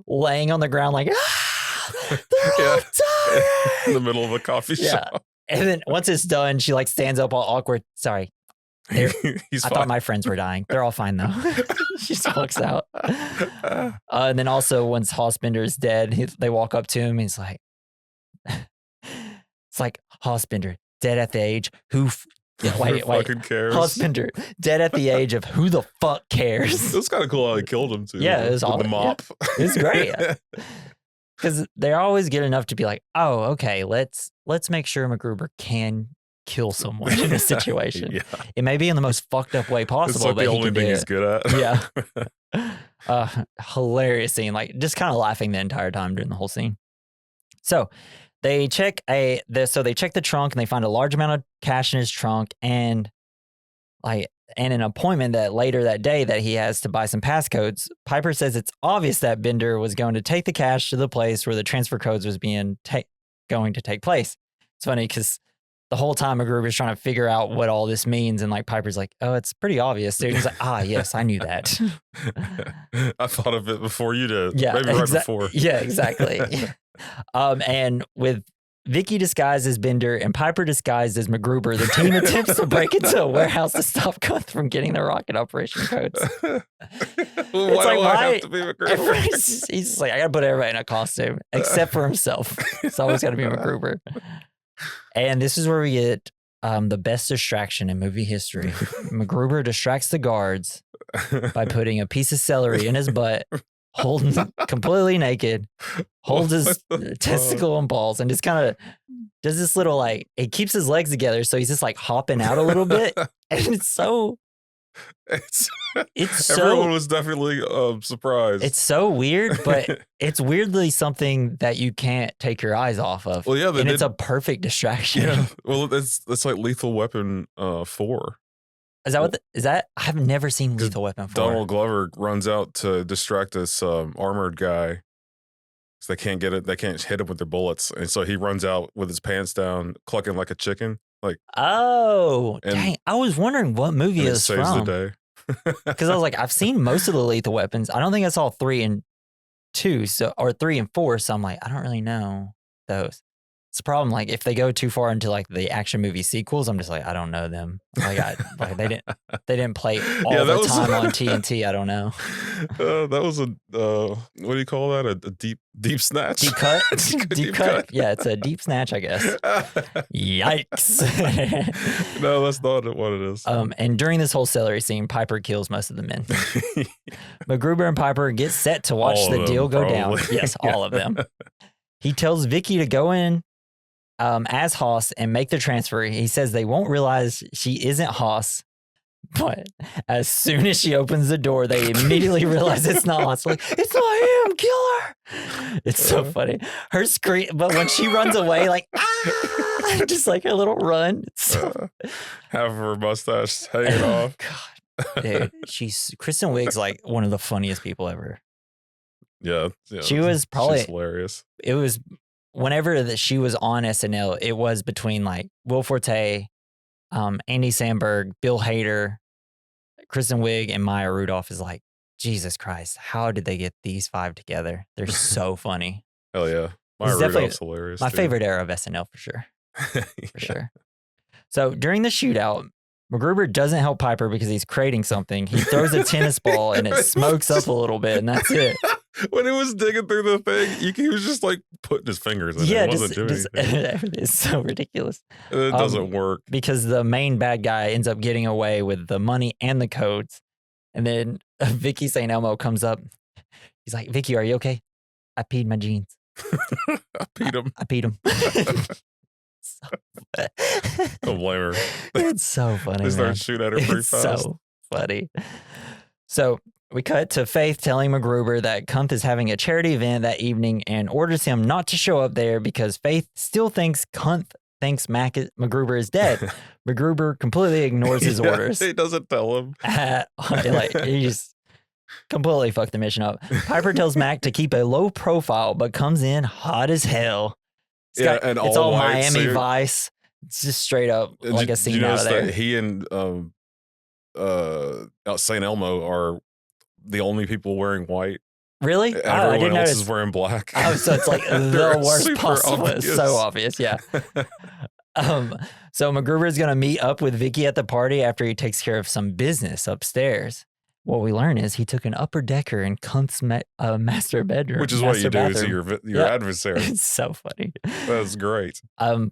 laying on the ground like, they're all dying! In the middle of a coffee shop. And then once it's done, she like stands up all awkward. Sorry. I thought my friends were dying. They're all fine though. She just walks out. And then also once Hosbender is dead, they walk up to him. And he's like, it's like Hosbender dead at the age who wait. Cares? Hosbender dead at the age of who the fuck cares? It was kind of cool how he killed him too. Yeah, it was all the mop. Yeah. It was great. Because they're always good enough to be like, oh, okay, let's make sure MacGruber can kill someone in a situation. It may be in the most fucked up way possible. It's like but the only thing he's good at. Yeah. Hilarious scene. Like just kind of laughing the entire time during the whole scene. So they check the trunk and they find a large amount of cash in his trunk and an appointment that later that day that he has to buy some passcodes. Piper says it's obvious that Bender was going to take the cash to the place where the transfer codes was going to take place. It's funny because the whole time MacGruber's trying to figure out what all this means, and like Piper's like, "Oh, it's pretty obvious, dude." He's like, yes, I knew that. I thought of it before you did. Yeah, maybe right before. Yeah, exactly. And with Vicky disguised as Bender and Piper disguised as MacGruber, the team attempts to break into a warehouse to stop Guth from getting the rocket operation codes. Why do I have to be MacGruber? He's just like, I gotta put everybody in a costume except for himself. It's always gotta be MacGruber. And this is where we get the best distraction in movie history. MacGruber distracts the guards by putting a piece of celery in his butt, holding completely naked, holds his testicle and balls, and just kind of does this little like, he keeps his legs together, so he's just like hopping out a little bit, and it's so everyone was definitely surprised. It's so weird, but it's weirdly something that you can't take your eyes off of. Well, yeah, it's a perfect distraction. Yeah, well, that's like Lethal Weapon 4. Is that? I've never seen Lethal Weapon 4. Donald Glover runs out to distract this armored guy. So they can't get it. They can't hit him with their bullets, and so he runs out with his pants down, clucking like a chicken. Like, dang! I was wondering what movie it's saves from. the day. Because I was like, I've seen most of the Lethal Weapons. I don't think I saw 3 and 2, or 3 and 4. So I'm like, I don't really know those. It's a problem. Like if they go too far into like the action movie sequels, I'm just like, I don't know them. Like they didn't play all the time on TNT. I don't know. That was what do you call that? A deep snatch? Deep cut? Deep cut? Yeah, it's a deep snatch, I guess. Yikes. No, that's not what it is. And during this whole celery scene, Piper kills most of the men. MacGruber and Piper get set to watch the deal go down. Yes, all of them. He tells Vicky to go in as Hoss and make the transfer. He says they won't realize she isn't Hoss, but as soon as she opens the door, they immediately realize it's not Hoss. Like, it's not him, kill her. It's so funny. Her scream, but when she runs away, like, just like a little run. Half of her mustache hanging off. God, dude, Kristen Wiig's like one of the funniest people ever. Yeah, she was probably she's hilarious. It was whenever that she was on SNL, it was between like Will Forte, Andy Samberg, Bill Hader, Kristen Wiig, and Maya Rudolph. Is like, Jesus Christ, how did they get these five together? They're so funny. Hell yeah, Maya Rudolph's hilarious. My favorite era of SNL for sure. For sure. So during the shootout, MacGruber doesn't help Piper because he's creating something. He throws a tennis ball and it smokes up a little bit, and that's it. When he was digging through the thing, he was just like putting his fingers in it. It wasn't doing anything. It's so ridiculous. It doesn't work. Because the main bad guy ends up getting away with the money and the codes. And then Vicky St. Elmo comes up. He's like, Vicky, are you okay? I peed my jeans. I peed him. I peed him. Don't blame her. It's so funny. They start shooting at her pretty fast. So funny. So we cut to Faith telling MacGruber that Kuntz is having a charity event that evening and orders him not to show up there because Faith still thinks Kuntz thinks MacGruber is dead. MacGruber completely ignores his orders. He doesn't tell him. He just completely fucked the mission up. Piper tells Mac to keep a low profile, but comes in hot as hell. It's all Miami suit. Vice. It's just straight up like a scene out of there. That he and St. Elmo are the only people wearing white. Really? Everyone else is wearing black. Oh, so it's like the worst possible. Obvious. It's so obvious, yeah. So MacGruber is going to meet up with Vicky at the party after he takes care of some business upstairs. What we learn is he took an upper decker in Kuntz's master bedroom. Which is what you do to your adversary. It's so funny. That's great.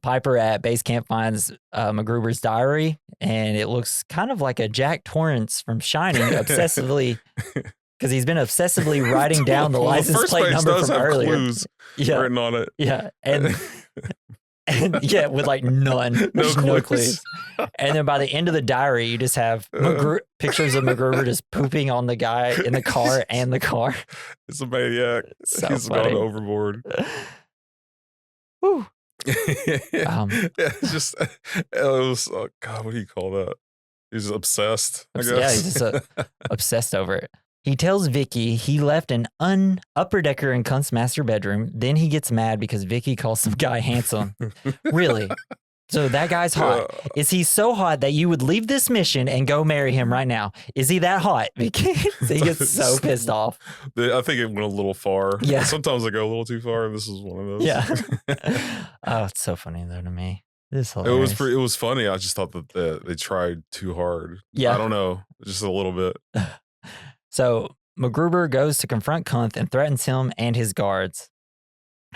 Piper at base camp finds MacGruber's diary, and it looks kind of like a Jack Torrance from Shining, obsessively, because he's been obsessively writing down the license plate number from earlier. Clues written on it. Yeah, and yeah, with like none. There's no clues. And then by the end of the diary, you just have pictures of MacGruber just pooping on the guy in the car and the car. It's a maniac. He's gone overboard. Woo. It's just, it was, oh God, what do you call that? He's obsessed, I guess. Yeah, he's just obsessed over it. He tells Vicky he left an upper decker in Kuntz's master bedroom. Then he gets mad because Vicky calls some guy handsome. Really? So that guy's hot. Is he so hot that you would leave this mission and go marry him right now? Is he that hot? He gets so pissed off. I think it went a little far. Yeah. Sometimes I go a little too far, and this is one of those. Yeah. Oh, it's so funny though to me. This hilarious. It was funny. I just thought that they tried too hard. Yeah. I don't know. Just a little bit. So MacGruber goes to confront Kuntz and threatens him and his guards,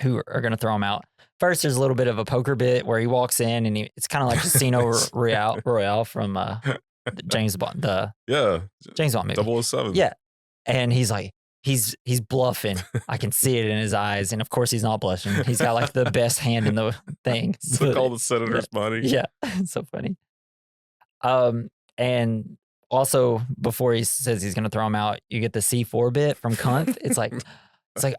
who are going to throw him out. First, there's a little bit of a poker bit where he walks in and it's kind of like Casino Royale from James Bond, James Bond movie. 007. Yeah, and he's like, he's bluffing. I can see it in his eyes, and of course he's not blushing. He's got like the best hand in the thing. It's like all the senator's money. Yeah, it's so funny. And also, before he says he's going to throw him out, you get the C4 bit from Kuntz. It's like,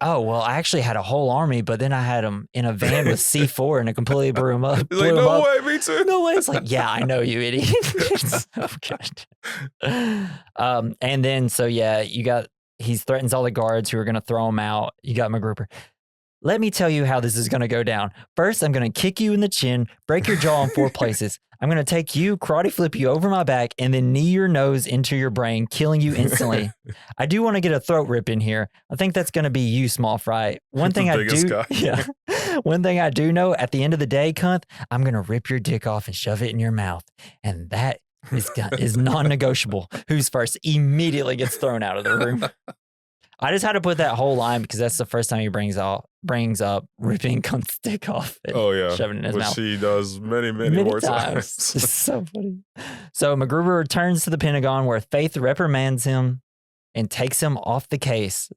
oh, well, I actually had a whole army, but then I had him in a van with C4 and it completely blew him up. He's like, no way, me too. No way. It's like, yeah, I know, you idiot. It's so good. And then, so yeah, he threatens all the guards who are going to throw him out. You got MacGruber. Let me tell you how this is going to go down. First, I'm going to kick you in the chin, break your jaw in 4 places. I'm going to take you, karate flip you over my back, and then knee your nose into your brain, killing you instantly. I do want to get a throat rip in here. I think that's going to be you, small fry. One thing I do know, at the end of the day, cunt, I'm going to rip your dick off and shove it in your mouth. And that is non-negotiable. Who's first immediately gets thrown out of the room. I just had to put that whole line because that's the first time he brings up ripping cunt's dick off and shoving it in his mouth. Which he does many more times. It's so funny. So MacGruber returns to the Pentagon where Faith reprimands him and takes him off the case.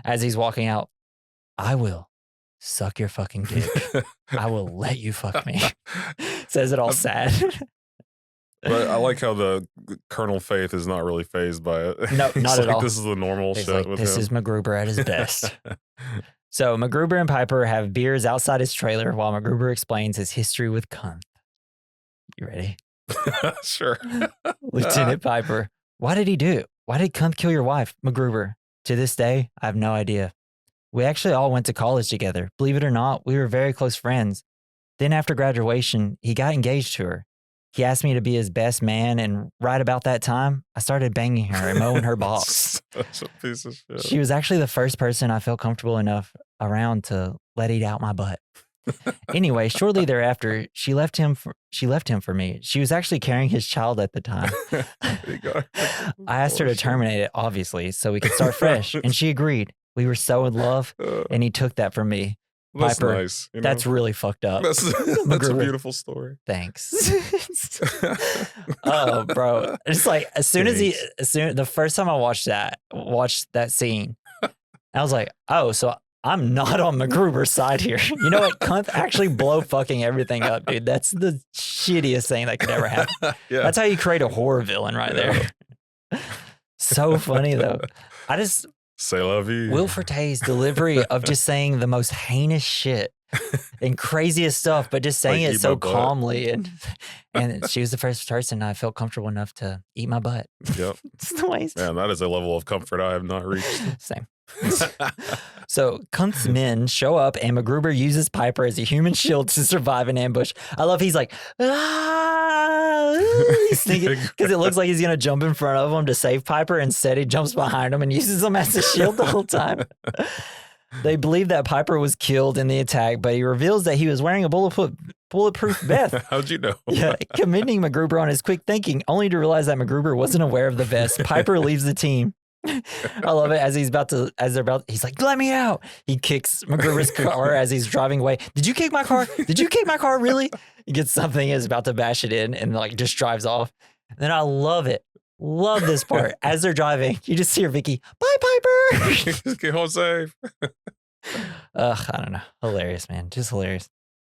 As he's walking out, I will suck your fucking dick. I will let you fuck me. Says it all sad. But I like how the Colonel Faith is not really fazed by it. No, not at all. This is the normal shit with him. This is MacGruber at his best. So MacGruber and Piper have beers outside his trailer while MacGruber explains his history with cunt. You ready? Sure. Lieutenant Piper, why did he do it? Why did cunt kill your wife, MacGruber? To this day, I have no idea. We actually all went to college together. Believe it or not, we were very close friends. Then after graduation, he got engaged to her. He asked me to be his best man, and right about that time, I started banging her and mowing her balls. Such a piece of shit. She was actually the first person I felt comfortable enough around to let eat out my butt. Anyway, shortly thereafter, she left him for me. She was actually carrying his child at the time. I asked her to terminate it, obviously, so we could start fresh, and she agreed. We were so in love, and he took that from me. That's Piper, nice. That's really fucked up. That's a beautiful story. Thanks. Oh, bro. It's like the first time I watched that scene, I was like, oh, so I'm not on MacGruber's side here. You know what? Cunt actually blow fucking everything up, dude. That's the shittiest thing that could ever happen. Yeah. That's how you create a horror villain right there. So funny though. C'est la vie. Will Forte's delivery of just saying the most heinous shit and craziest stuff, but just saying it so calmly. And she was the first person I felt comfortable enough to eat my butt. Yep. It's the way. Man, that is a level of comfort I have not reached. Same. So cunt's men show up and MacGruber uses Piper as a human shield to survive an ambush. I love he's like, he's thinking, because it looks like he's going to jump in front of him to save Piper. Instead, he jumps behind him and uses him as a shield the whole time. They believe that Piper was killed in the attack, but he reveals that he was wearing a bulletproof vest. How'd you know? Yeah, commending MacGruber on his quick thinking, only to realize that MacGruber wasn't aware of the vest. Piper leaves the team. I love it. He's like, let me out. He kicks MacGruber's car as he's driving away. Did you kick my car? Did you kick my car? Really? He gets something, is about to bash it in and like just drives off. And then I love it. Love this part. As they're driving, you just hear Vicky, bye, Piper. Just get home safe. I don't know. Hilarious, man. Just hilarious.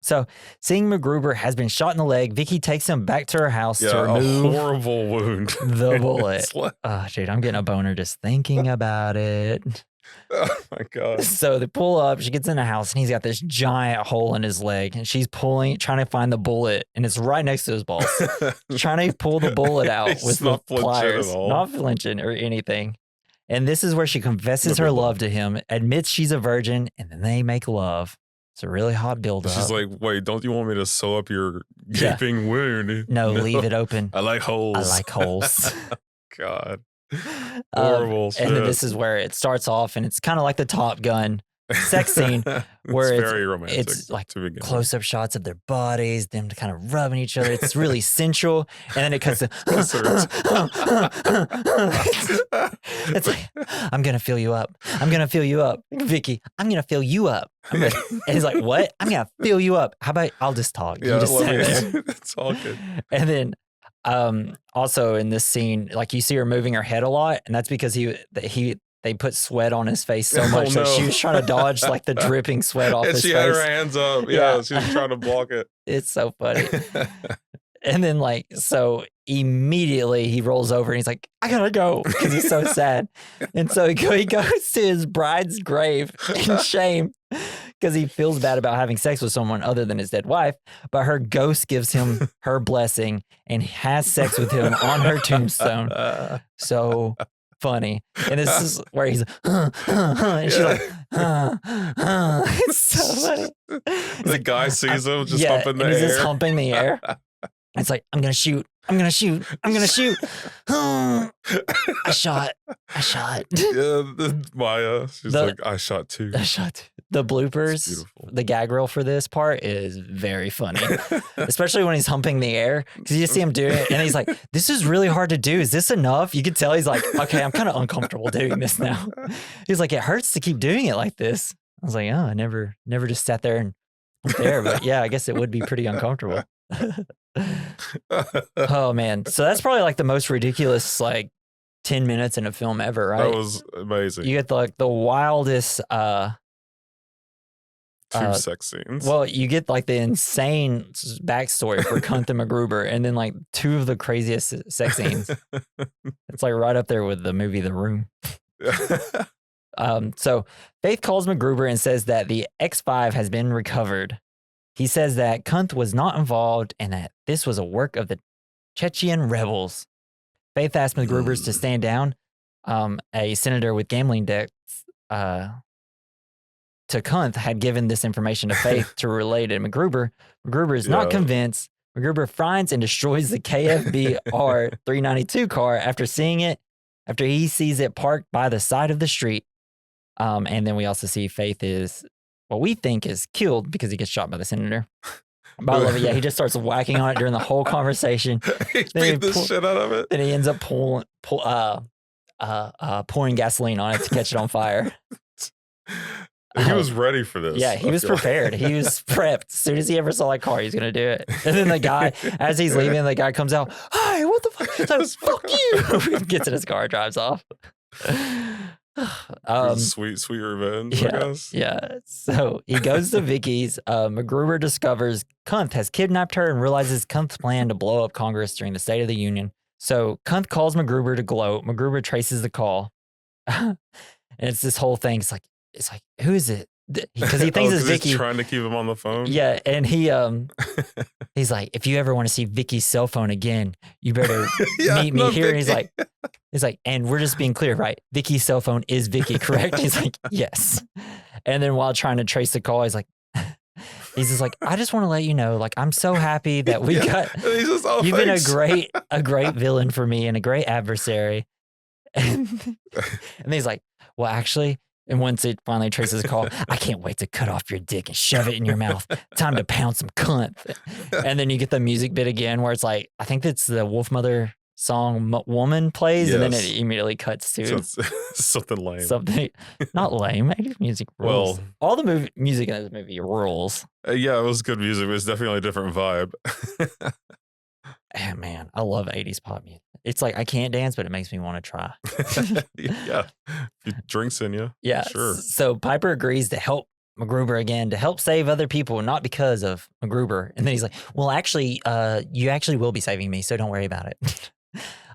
So, seeing MacGruber has been shot in the leg, Vicky takes him back to her house to remove a horrible wound. The bullet. Oh, dude, I'm getting a boner just thinking about it. Oh my God. So they pull up, she gets in the house, and he's got this giant hole in his leg, and she's trying to find the bullet, and it's right next to his balls. Trying to pull the bullet out with the pliers, not flinching or anything. And this is where she confesses her love to him, admits she's a virgin, and then they make love. It's a really hot build-up. She's like, wait, don't you want me to sew up your gaping wound? No, leave it open. I like holes. God. Horrible shit. And then this is where it starts off, and it's kind of like the Top Gun sex scene where it's very romantic. It's like close-up shots of their bodies, them kind of rubbing each other. It's really sensual, and then it cuts to it's like, I'm gonna fill you up. I'm gonna fill you up, Vicky. I'm gonna fill you up. And he's like, what? I'm gonna fill you up. How about I'll just talk? Yeah, you just sit there. It's all good. And then also in this scene, like you see her moving her head a lot, and that's because they put sweat on his face so much that she was trying to dodge like the dripping sweat off his face. And she had her hands up. Yeah, she was trying to block it. It's so funny. And then so immediately he rolls over and he's like, I gotta go, because he's so sad. And so he goes to his bride's grave in shame because he feels bad about having sex with someone other than his dead wife. But her ghost gives him her blessing and has sex with him on her tombstone. So funny. And this is where he's, and she's like, it's so funny. The guy sees him just humping the and air. He's just humping the air. It's like, I'm going to shoot. I'm going to shoot. I'm going to shoot. I shot. Yeah, Maya, she's like, I shot too. I shot too. The bloopers, the gag reel for this part is very funny, especially when he's humping the air because you just see him doing it and he's like, this is really hard to do. Is this enough? You can tell he's like, okay, I'm kind of uncomfortable doing this now. He's like, it hurts to keep doing it like this. I was like, oh, I never just sat there and there, but yeah, I guess it would be pretty uncomfortable. Oh man. So that's probably like the most ridiculous, like 10 minutes in a film ever, right? That was amazing. You get the wildest, two sex scenes. Well, you get like the insane backstory for Kunt and MacGruber, and then like two of the craziest sex scenes. It's like right up there with the movie The Room. So Faith calls MacGruber and says that the X5 has been recovered. He says that Kunt was not involved and that this was a work of the Chechen rebels. Faith asks MacGruber to stand down. A senator with gambling debts to Kunt had given this information to Faith to relay to MacGruber. MacGruber is not convinced. MacGruber finds and destroys the KFB R392 car after he sees it parked by the side of the street. And then we also see Faith is what we think is killed because he gets shot by the senator. But I love it. Yeah, he just starts whacking on it during the whole conversation. He beat the shit out of it. Then he ends up pouring gasoline on it to catch it on fire. He was ready for this. Yeah, he was prepared. He was prepped. As soon as he ever saw that car, he's going to do it. And then the guy, as he's leaving, the guy comes out, "Hi, what the fuck?" He's like, "Fuck you." Gets in his car, drives off. Sweet revenge, I guess. Yeah. So he goes to Vicky's. MacGruber discovers Kunt has kidnapped her and realizes Kunt's plan to blow up Congress during the State of the Union. So Kunt calls MacGruber to gloat. MacGruber traces the call. And it's this whole thing. It's like, who is it? Because he thinks it's Vicky. He's trying to keep him on the phone. Yeah, and he's like, if you ever want to see Vicky's cell phone again, you better meet me here. And he's like, and we're just being clear, right? Vicky's cell phone is Vicky, correct? He's like, yes. And then while trying to trace the call, he's just like, I just want to let you know, like, I'm so happy that we got. You've been a great villain for me and a great adversary. And he's like, well, actually. And once it finally traces the call, I can't wait to cut off your dick and shove it in your mouth. Time to pound some cunt. And then you get the music bit again where it's like, I think it's the Wolfmother song Woman plays, and then it immediately cuts to something lame. Something not lame. 80s music rules. Well, all the music in this movie rules. Yeah, it was good music, but it's definitely a different vibe. Man, I love 80s pop music. It's like I can't dance, but it makes me want to try. Yeah, drinks in you. Yeah, sure. So Piper agrees to help MacGruber again, to help save other people, not because of MacGruber. And then he's like, well, actually, you actually will be saving me, so don't worry about it.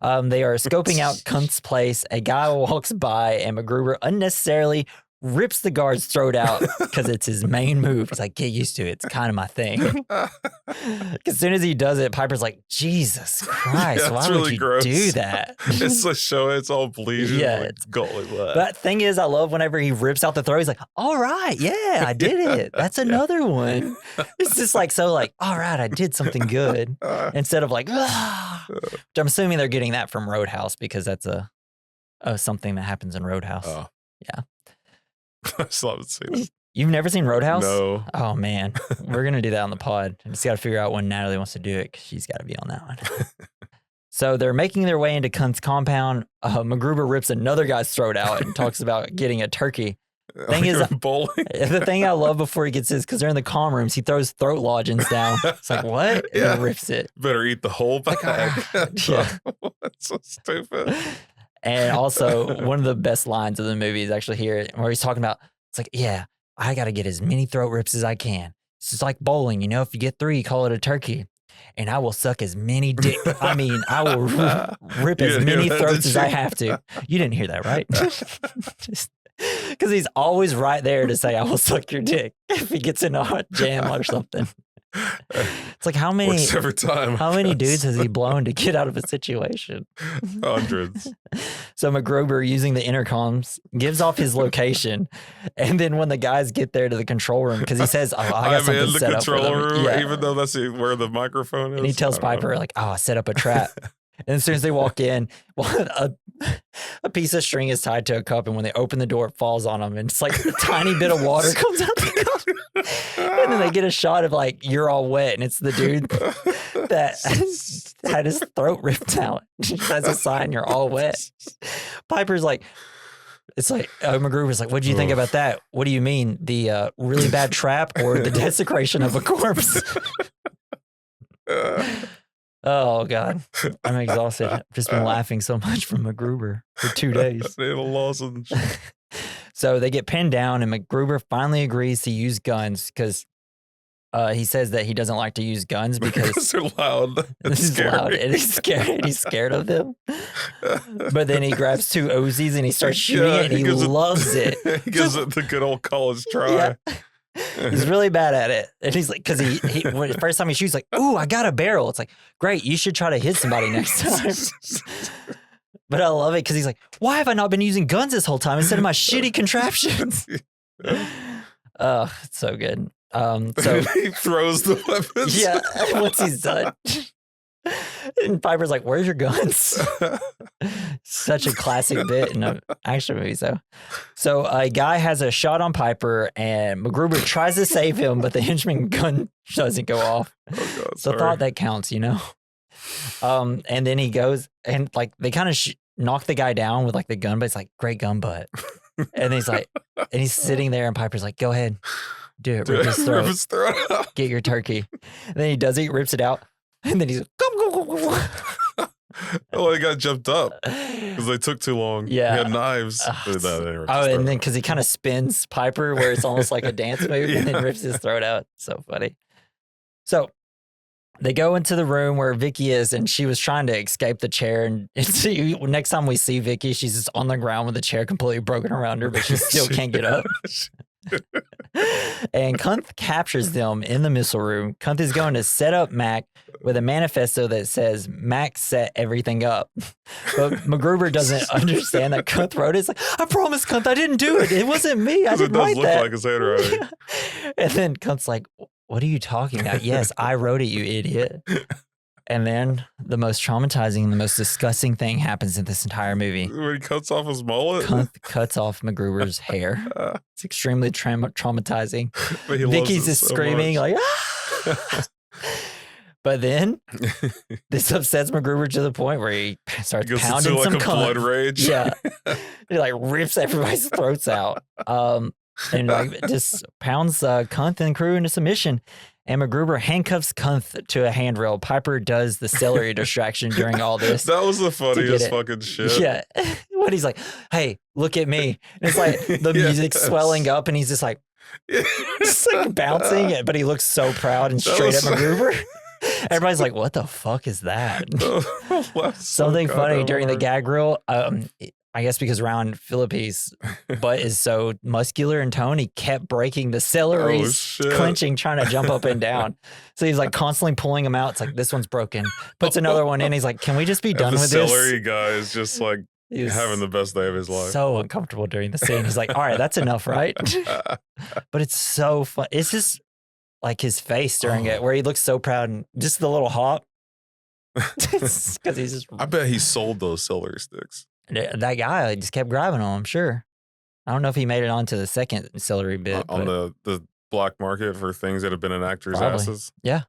They are scoping out Kunt's place. A guy walks by, and MacGruber unnecessarily rips the guard's throat out because it's his main move. He's like, get used to it. It's kind of my thing. As soon as he does it, Piper's like, Jesus Christ, why would you do that? It's a show. It's all bleeding. Yeah. Like, it's golly. That thing is, I love whenever he rips out the throat. He's like, all right, yeah, I did it. That's another one. It's just like, so like, all right, I did something good. Instead of like, which I'm assuming they're getting that from Roadhouse because that's something that happens in Roadhouse. Oh. Yeah. I still haven't seen it. You've never seen Roadhouse? No. Oh, man. We're going to do that on the pod. I just got to figure out when Natalie wants to do it because she's got to be on that one. So they're making their way into Kunt's compound. MacGruber rips another guy's throat out and talks about getting a turkey. The thing I love before he gets this, because they're in the comm rooms, he throws throat lodgings down. It's like, what? And then rips it. Better eat the whole bag. Yeah. That's so stupid. And also, one of the best lines of the movie is actually here where he's talking about, it's like, yeah, I got to get as many throat rips as I can. It's just like bowling. You know, if you get 3, you call it a turkey. And I will suck as many dick. I mean, I will rip as many throats as I have to. You didn't hear that, right? Because he's always right there to say, I will suck your dick if he gets in a hot jam or something. It's like how many Works every time. How many dudes has he blown to get out of a situation? Hundreds. So MacGruber, using the intercoms, gives off his location, and then when the guys get there to the control room, because he says, "Oh, I got I'm something in the set up for control them." room, Yeah. even though that's where the microphone is. And he tells Piper, like, "Oh, I set up a trap." And as soon as they walk in, well, a piece of string is tied to a cup, and when they open the door, it falls on them, and it's like a tiny bit of water comes out the cup. And then they get a shot of like, "You're all wet," and it's the dude that had his throat ripped out. That's a sign, "You're all wet." Piper's like, it's like, MacGruber's like, "What do you think about that? What do you mean? The really bad trap or the desecration of a corpse?" Oh, God. I'm exhausted. I've just been laughing so much from MacGruber for 2 days. So they get pinned down, and MacGruber finally agrees to use guns because he says that he doesn't like to use guns because they're loud. It's loud, and he's scared. He's scared of them. But then he grabs 2 Uzis and he starts shooting it, and he loves it. He gives it the good old college try. Yeah. He's really bad at it. And he's like, because when the first time he shoots, like, "Ooh, I got a barrel." It's like, great, you should try to hit somebody next time. But I love it because he's like, "Why have I not been using guns this whole time instead of my shitty contraptions?" Oh, it's so good. So he throws the weapons. Yeah, once he's done. And Piper's like, "Where's your guns?" Such a classic bit in an action movie. So a guy has a shot on Piper, and MacGruber tries to save him, but the henchman gun doesn't go off. Oh God, So thought that counts, And then he goes and like they kind of knock the guy down with like the gun, but it's like, "Great gun butt." And he's like, and he's sitting there, and Piper's like, "Go ahead, do it. Rip his throat. Get your turkey." And then he does it, rips it out, and then he's like, "Oh, he got jumped up because they took too long." Yeah. He had knives. And then because he kind of spins Piper where it's almost like a dance move, and then rips his throat out. So funny. So they go into the room where Vicky is, and she was trying to escape the chair. And next time we see Vicky, she's just on the ground with the chair completely broken around her, but she still can't get up. And Kunth captures them in the missile room. Kunth is going to set up Mac with a manifesto that says Mac set everything up. But MacGruber doesn't understand that Kunth wrote it. It's like, "I promise, Kunth, I didn't do it. It wasn't me. I didn't write that." It does look like his handwriting. Yeah. And then Kunth's like, "What are you talking about?" "Yes, I wrote it, you idiot." And then the most traumatizing and the most disgusting thing happens in this entire movie. When he cuts off his mullet? Kunth cuts off MacGruber's hair. It's extremely traumatizing. Vicky's just screaming like, "Ah!" But then this upsets MacGruber to the point where he starts pounding some blood rage. Yeah. He like rips everybody's throats out. And like just pounds Kunth and crew into submission. And MacGruber handcuffs Kunth to a handrail. Piper does the celery distraction during all this. That was the funniest fucking shit. Yeah. When he's like, "Hey, look at me." And it's like the music's swelling up, and he's just like bouncing, but he looks so proud and straight at MacGruber. Everybody's like, "What the fuck is that?" Something funny during the gag reel. I guess because Ron Phillippe's butt is so muscular in tone, he kept breaking the celery's clenching, trying to jump up and down. So he's like constantly pulling them out. It's like, "This one's broken." Puts another one in. He's like, "Can we just be done with this?" The celery guy is just like having the best day of his life. So uncomfortable during the scene. He's like, "All right, that's enough, right?" But it's so fun. It's just like his face during it, where he looks so proud, and just the little hop. Because he's just. I bet he sold those celery sticks. That guy just kept grabbing them, I'm sure. I don't know if he made it onto the second celery bit. On the black market for things that have been in actors' asses? Yeah.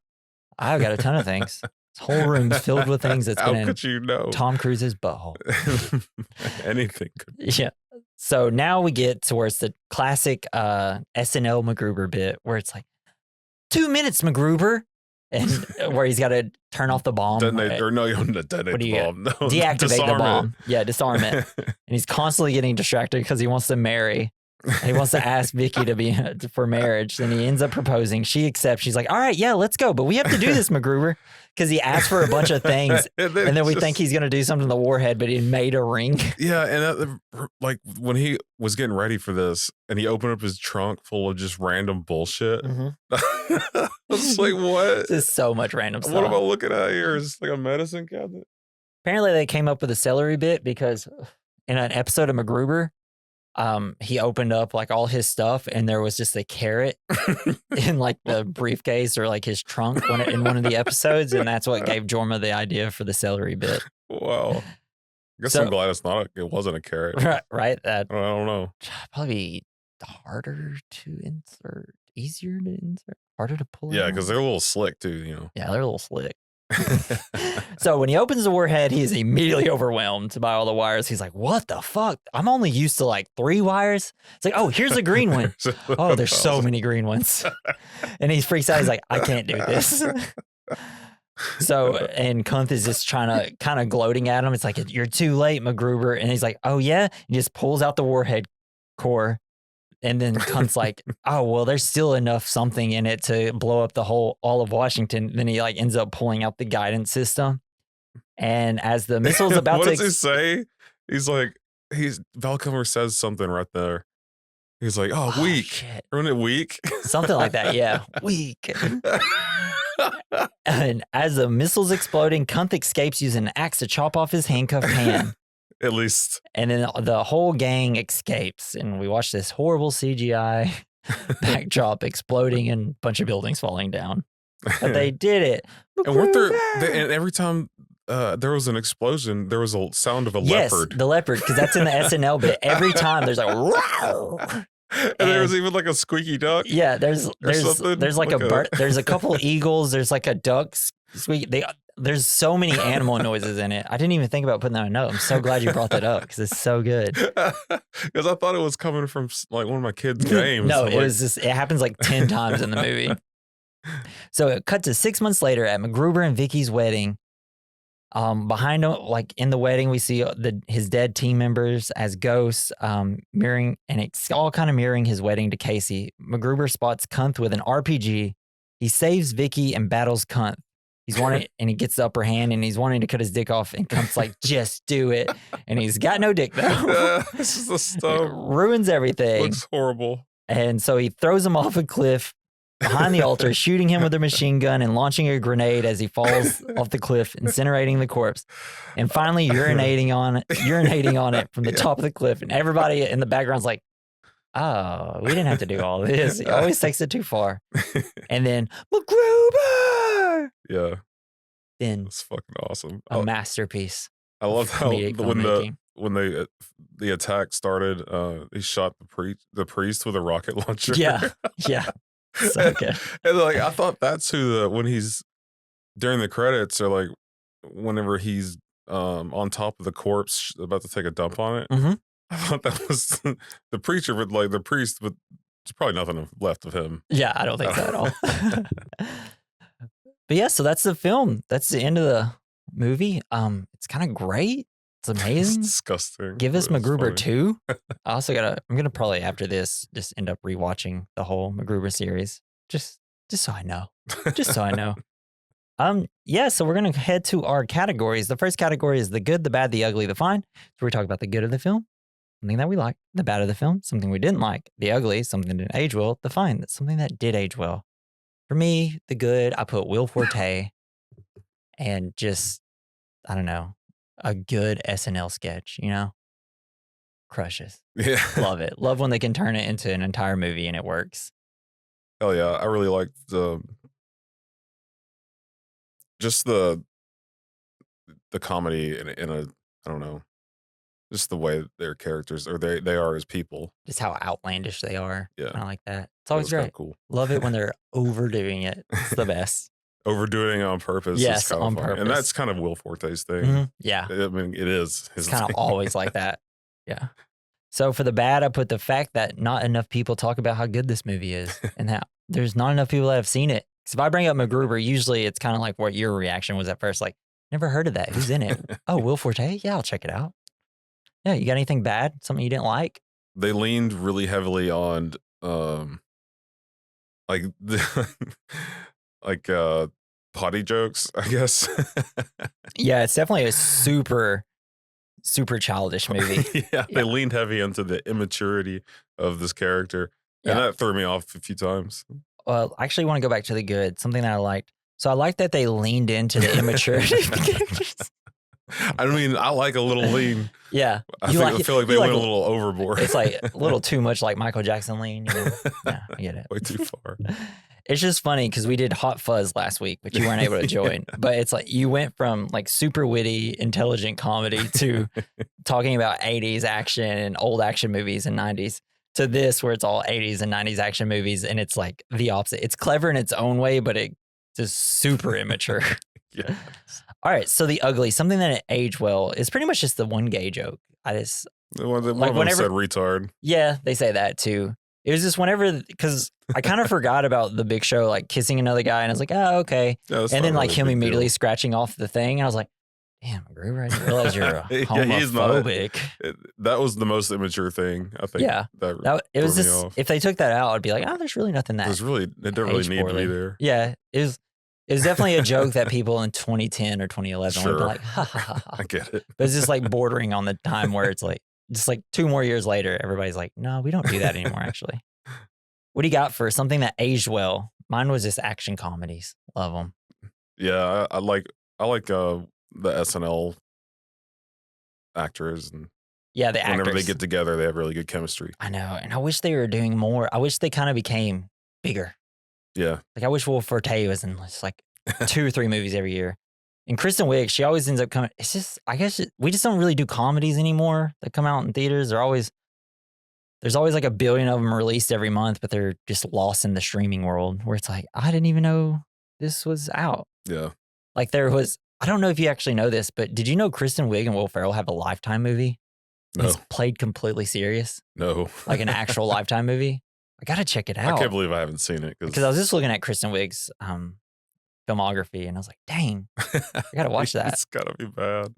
I've got a ton of things. This whole room's filled with things that's been in Tom Cruise's butthole. Anything could be. Yeah. So now we get to where it's the classic SNL MacGruber bit where it's like, 2 minutes, MacGruber. And where he's got to turn off the bomb. Detonate the bomb. No, deactivate the bomb. Yeah, disarm it. And he's constantly getting distracted because he wants to marry He wants to ask Vicky to be for marriage. Then he ends up proposing. She accepts. She's like, all right, yeah, let's go. But we have to do this, MacGruber. Because he asked for a bunch of things. and then we think he's going to do something to the warhead, but he made a ring. Yeah. And like when he was getting ready for this and he opened up his trunk full of just random bullshit. I was like, what? There's so much random stuff. What am I looking at here? Is this like a medicine cabinet? Apparently they came up with a celery bit because in an episode of MacGruber, he opened up like all his stuff and there was just a carrot in like the briefcase or like his trunk in one of the episodes, and that's what gave Jorma the idea for the celery bit. Wow. I guess I'm glad it wasn't a carrot. Right? I don't know. Probably harder to insert, easier to insert, harder to pull out. Yeah, because they're a little slick too, you know. Yeah, they're a little slick. So when he opens the warhead, he is immediately overwhelmed by all the wires. He's like, what the fuck? I'm only used to like 3 wires. It's like, oh, here's a green one. Oh, there's so many green ones. And he freaks out. He's like, I can't do this. So, and Kunth is just trying to kind of gloating at him. It's like, you're too late, MacGruber. And he's like, oh yeah. He just pulls out the warhead core. And then Kunth's like, oh, well, there's still enough something in it to blow up all of Washington. Then he like ends up pulling out the guidance system. And as the missile's about what does he say? He's like, Val Kilmer says something right there. He's like, oh weak. Shit. Isn't it weak? Something like that. Yeah. Weak. And as the missile's exploding, Kunth escapes using an axe to chop off his handcuffed hand. At least. And then the whole gang escapes, and we watch this horrible CGI backdrop exploding and a bunch of buildings falling down. But they did it. And weren't and every time there was an explosion, there was a sound of a leopard. Yes, the leopard, because that's in the SNL bit. Every time there's like, wow. And there was even like a squeaky duck. Yeah, there's like a bird. There's a couple eagles. There's like a duck squeak. There's so many animal noises in it. I didn't even think about putting that in a note. I'm so glad you brought that up because it's so good. Because I thought it was coming from like one of my kids' games. No, it was just, it happens like 10 times in the movie. So it cut to 6 months later at MacGruber and Vicky's wedding. Behind him, like in the wedding, we see his dead team members as ghosts, mirroring, and it's all kind of mirroring his wedding to Casey. MacGruber spots Kunth with an RPG. He saves Vicky and battles Kunth. He's wanting, and he gets the upper hand, and he's wanting to cut his dick off, and Kunth's like, just do it. And he's got no dick though. This is the stuff. Ruins everything. Looks horrible. And so he throws him off a cliff behind the altar, shooting him with a machine gun and launching a grenade as he falls off the cliff, incinerating the corpse. And finally urinating on it from the top of the cliff. And everybody in the background's like, oh, we didn't have to do all this. He always takes it too far. And then MacGruber. Yeah. Then it's fucking awesome. A masterpiece. I love how when the attack started, he shot the priest with a rocket launcher. Yeah. Yeah. So good. And like I thought that's who when he's during the credits or like whenever he's on top of the corpse about to take a dump on it. Mm-hmm. I thought that was the preacher, but like the priest, but there's probably nothing left of him. Yeah, I don't think so at all. But yeah, so that's the film. That's the end of the movie. It's kind of great. It's amazing. It's disgusting. Give us MacGruber 2. I'm gonna probably after this just end up rewatching the whole MacGruber series. Just so I know. Just so I know. Yeah, so we're gonna head to our categories. The first category is the good, the bad, the ugly, the fine. So we talk about the good of the film, something that we like, the bad of the film, something we didn't like, the ugly, something that didn't age well, the fine, that's something that did age well. For me, the good, I put Will Forte and just, I don't know, a good SNL sketch, you know? Crushes. Yeah. Love it. Love when they can turn it into an entire movie and it works. Hell yeah. I really liked just the comedy in a, I don't know, just the way their characters or they are as people. Just how outlandish they are. Yeah. I like that. It's always great. Cool. Love it when they're overdoing it. It's the best. Overdoing it on purpose. Yes, is kind on of purpose. And that's kind of Will Forte's thing. Mm-hmm. Yeah. I mean, it is. It's kind of always like that. Yeah. So for the bad, I put the fact that not enough people talk about how good this movie is and how there's not enough people that have seen it. Because if I bring up MacGruber, usually it's kind of like what your reaction was at first. Like, never heard of that. Who's in it? Oh, Will Forte? Yeah, I'll check it out. Yeah, you got anything bad? Something you didn't like? they leaned really heavily on like like potty jokes, I guess. Yeah, it's definitely a super childish movie. Yeah, they leaned heavy into the immaturity of this character, and that threw me off a few times. Well, I actually want to go back to the good, something that I liked. So I like that they leaned into the immaturity of the characters. I mean, I like a little lean. Yeah. I feel like they went a little overboard. It's like a little too much like Michael Jackson lean. You know? Yeah, I get it. Way too far. It's just funny because we did Hot Fuzz last week, but you weren't able to join. But it's like you went from like super witty, intelligent comedy to talking about 80s action and old action movies and 90s to this where it's all 80s and 90s action movies. And it's like the opposite. It's clever in its own way, but it's just super immature. Yeah. All right. So the ugly, something that aged well is pretty much just the one gay joke. One of them said retard. Yeah, they say that too. It was just whenever, because I kind of forgot about the Big Show, like kissing another guy, and I was like, oh, okay. Yeah, and then like him immediately scratching off the thing, and I was like, damn, MacGruber, I didn't realize you're homophobic. That was the most immature thing, I think. Yeah. It was just, if they took that out, I'd be like, oh, there's really nothing that. It didn't really need to be there. Yeah. It was definitely a joke that people in 2010 or 2011 would be like, ha ha ha. I get it. But it's just like bordering on the time where it's like, just like 2 more years later, everybody's like, no, we don't do that anymore, actually. What do you got for something that aged well? Mine was just action comedies. Love them. Yeah, I like the SNL actors, and yeah, the actors. Whenever they get together, they have really good chemistry. I know, and I wish they were doing more. I wish they kind of became bigger. Yeah, like I wish Will Forte was in just like 2 or 3 movies every year. And Kristen Wiig, she always ends up coming. It's just, I guess we just don't really do comedies anymore that come out in theaters. There's always like a billion of them released every month, but they're just lost in the streaming world where it's like, I didn't even know this was out. Yeah. Like I don't know if you actually know this, but did you know Kristen Wiig and Will Ferrell have a Lifetime movie? No. It's played completely serious. No. Like an actual Lifetime movie. I got to check it out. I can't believe I haven't seen it. Because I was just looking at Kristen Wiig's filmography and I was like, dang, I got to watch that. It's got to be bad.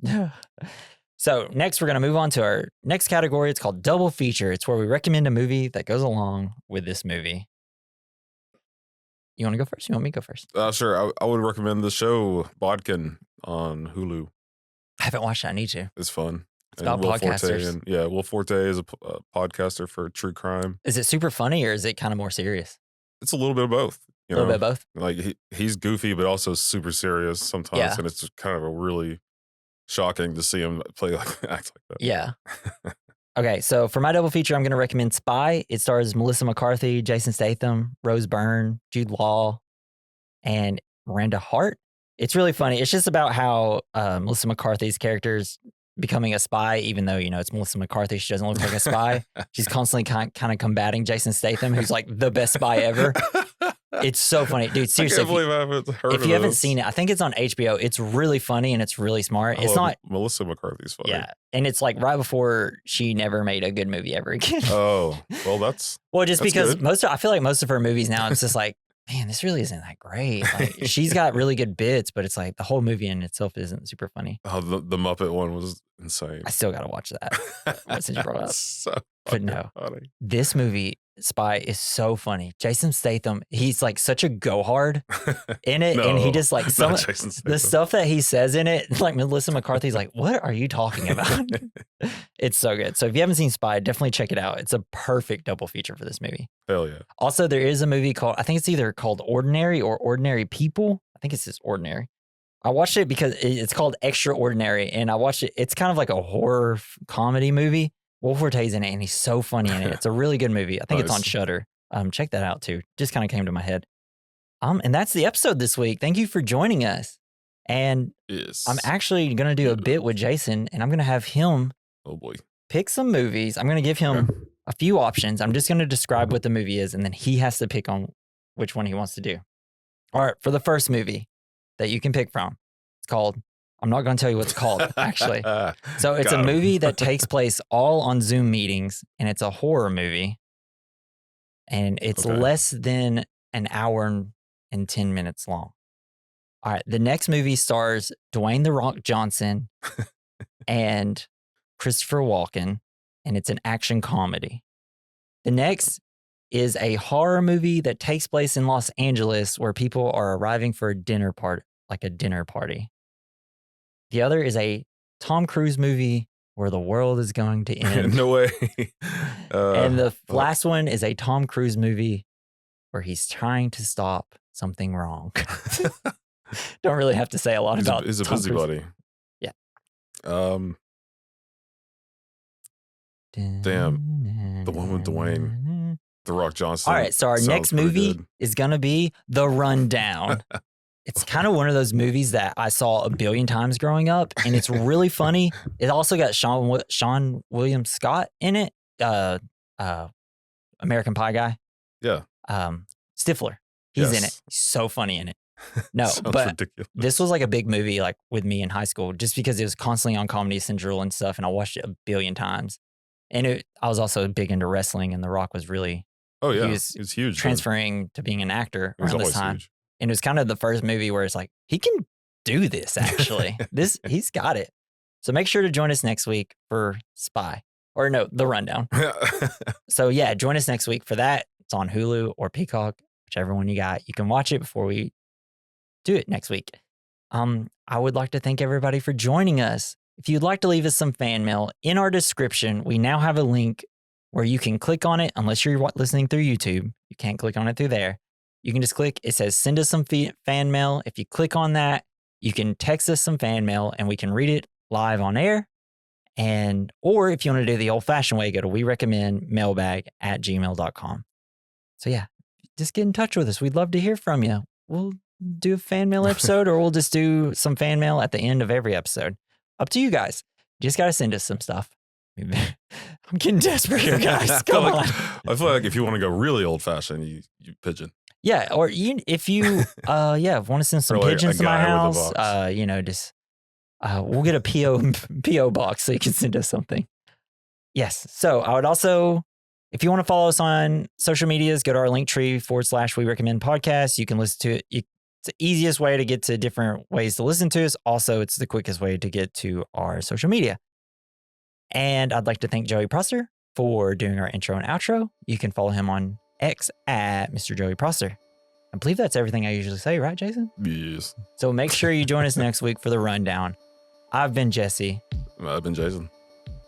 So next, we're going to move on to our next category. It's called Double Feature. It's where we recommend a movie that goes along with this movie. You want to go first? You want me to go first? Sure. I would recommend the show Bodkin on Hulu. I haven't watched it. I need to. It's fun. It's about podcasters. Will Forte is a podcaster for true crime. Is it super funny or is it kind of more serious? It's a little bit of both. A little bit of both? Like he's goofy, but also super serious sometimes. Yeah. And it's just kind of a really shocking to see him act like that. Yeah. Okay, so for my double feature, I'm going to recommend Spy. It stars Melissa McCarthy, Jason Statham, Rose Byrne, Jude Law, and Miranda Hart. It's really funny. It's just about how Melissa McCarthy's character is becoming a spy, even though, it's Melissa McCarthy. She doesn't look like a spy. She's constantly kind of combating Jason Statham, who's like the best spy ever. It's so funny. Dude, seriously. I can't believe I haven't heard of it. If you haven't seen it, I think it's on HBO. It's really funny and it's really smart. It's not Melissa McCarthy's funny. Yeah. And it's like right before she never made a good movie ever again. Oh, well, that's just because good. I feel like most of her movies now, it's just like, man, this really isn't that great. Like, she's got really good bits, but it's like the whole movie in itself isn't super funny. Oh, the Muppet one was insane. I still got to watch that since you brought it up. So but no, funny. This movie, Spy, is so funny. Jason Statham, he's like such a go hard in it. And he just like the stuff that he says in it, like Melissa McCarthy's like, what are you talking about? It's so good. So if you haven't seen Spy, definitely check it out. It's a perfect double feature for this movie. Hell yeah. Also, there is a movie called, I think it's either called Ordinary or Ordinary People. I think it's just Ordinary. I watched it because it's called Extraordinary, and I watched it. It's kind of like a horror comedy movie. Will Forte's in it, and he's so funny in it. It's a really good movie. I think it's on Shudder. Check that out too. Just kind of came to my head. And that's the episode this week. Thank you for joining us. And I'm actually going to do a bit with Jason, and I'm going to have him pick some movies. I'm going to give him a few options. I'm just going to describe what the movie is, and then he has to pick on which one he wants to do. All right, for the first movie that you can pick from, it's called, I'm not going to tell you what it's called, actually. So it's a movie that takes place all on Zoom meetings, and it's a horror movie. And it's less than an hour and 10 minutes long. All right, the next movie stars Dwayne "The Rock" Johnson and Christopher Walken, and it's an action comedy. The next is a horror movie that takes place in Los Angeles where people are arriving for a dinner party, like a dinner party. The other is a Tom Cruise movie where the world is going to end. No way. And the last one is a Tom Cruise movie where he's trying to stop something wrong. Don't really have to say a lot about He's a Tom busybody. Cruise. Yeah. Damn. The one with Dwayne. The Rock Johnson. All right, so our next movie is going to be The Rundown. It's kind of one of those movies that I saw a billion times growing up, and it's really funny. It also got Sean William Scott in it, American Pie guy. Yeah. Stifler. He's in it. He's so funny in it. No, but ridiculous. This was like a big movie like with me in high school just because it was constantly on Comedy Central and stuff, and I watched it a billion times. And I was also big into wrestling, and The Rock was really... Oh, yeah. He was huge. Transferring to being an actor around this time. Huge. And it was kind of the first movie where it's like, he can do this, actually. He's got it. So make sure to join us next week for Spy. Or no, The Rundown. So yeah, join us next week for that. It's on Hulu or Peacock, whichever one you got. You can watch it before we do it next week. I would like to thank everybody for joining us. If you'd like to leave us some fan mail, in our description, we now have a link where you can click on it. Unless you're listening through YouTube, you can't click on it through there. You can just click, it says send us some fan mail. If you click on that, you can text us some fan mail and we can read it live on air. Or if you want to do the old fashioned way, go to werecommendmailbag@gmail.com. So yeah, just get in touch with us. We'd love to hear from you. We'll do a fan mail episode or we'll just do some fan mail at the end of every episode. Up to you guys. You just got to send us some stuff. I'm getting desperate here, guys. Come on. I feel like if you want to go really old fashioned, you pigeon. Yeah, or if you want to send some pigeons to my house, we'll get a PO box so you can send us something. Yes. So I would also, if you want to follow us on social medias, go to our link tree / We Recommend Podcast. You can listen to it. It's the easiest way to get to different ways to listen to us. Also, it's the quickest way to get to our social media. And I'd like to thank Joey Prosser for doing our intro and outro. You can follow him on X at Mr. Joey Prosser. I believe that's everything I usually say, right, Jason? Yes. So make sure you join us next week for the rundown. I've been Jesse. I've been Jason.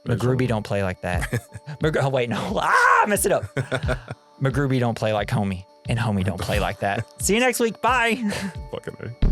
MacGruber don't play like that. Oh, wait, no. I messed it up. MacGruber don't play like homie, and homie don't play like that. See you next week. Bye. Fucking A.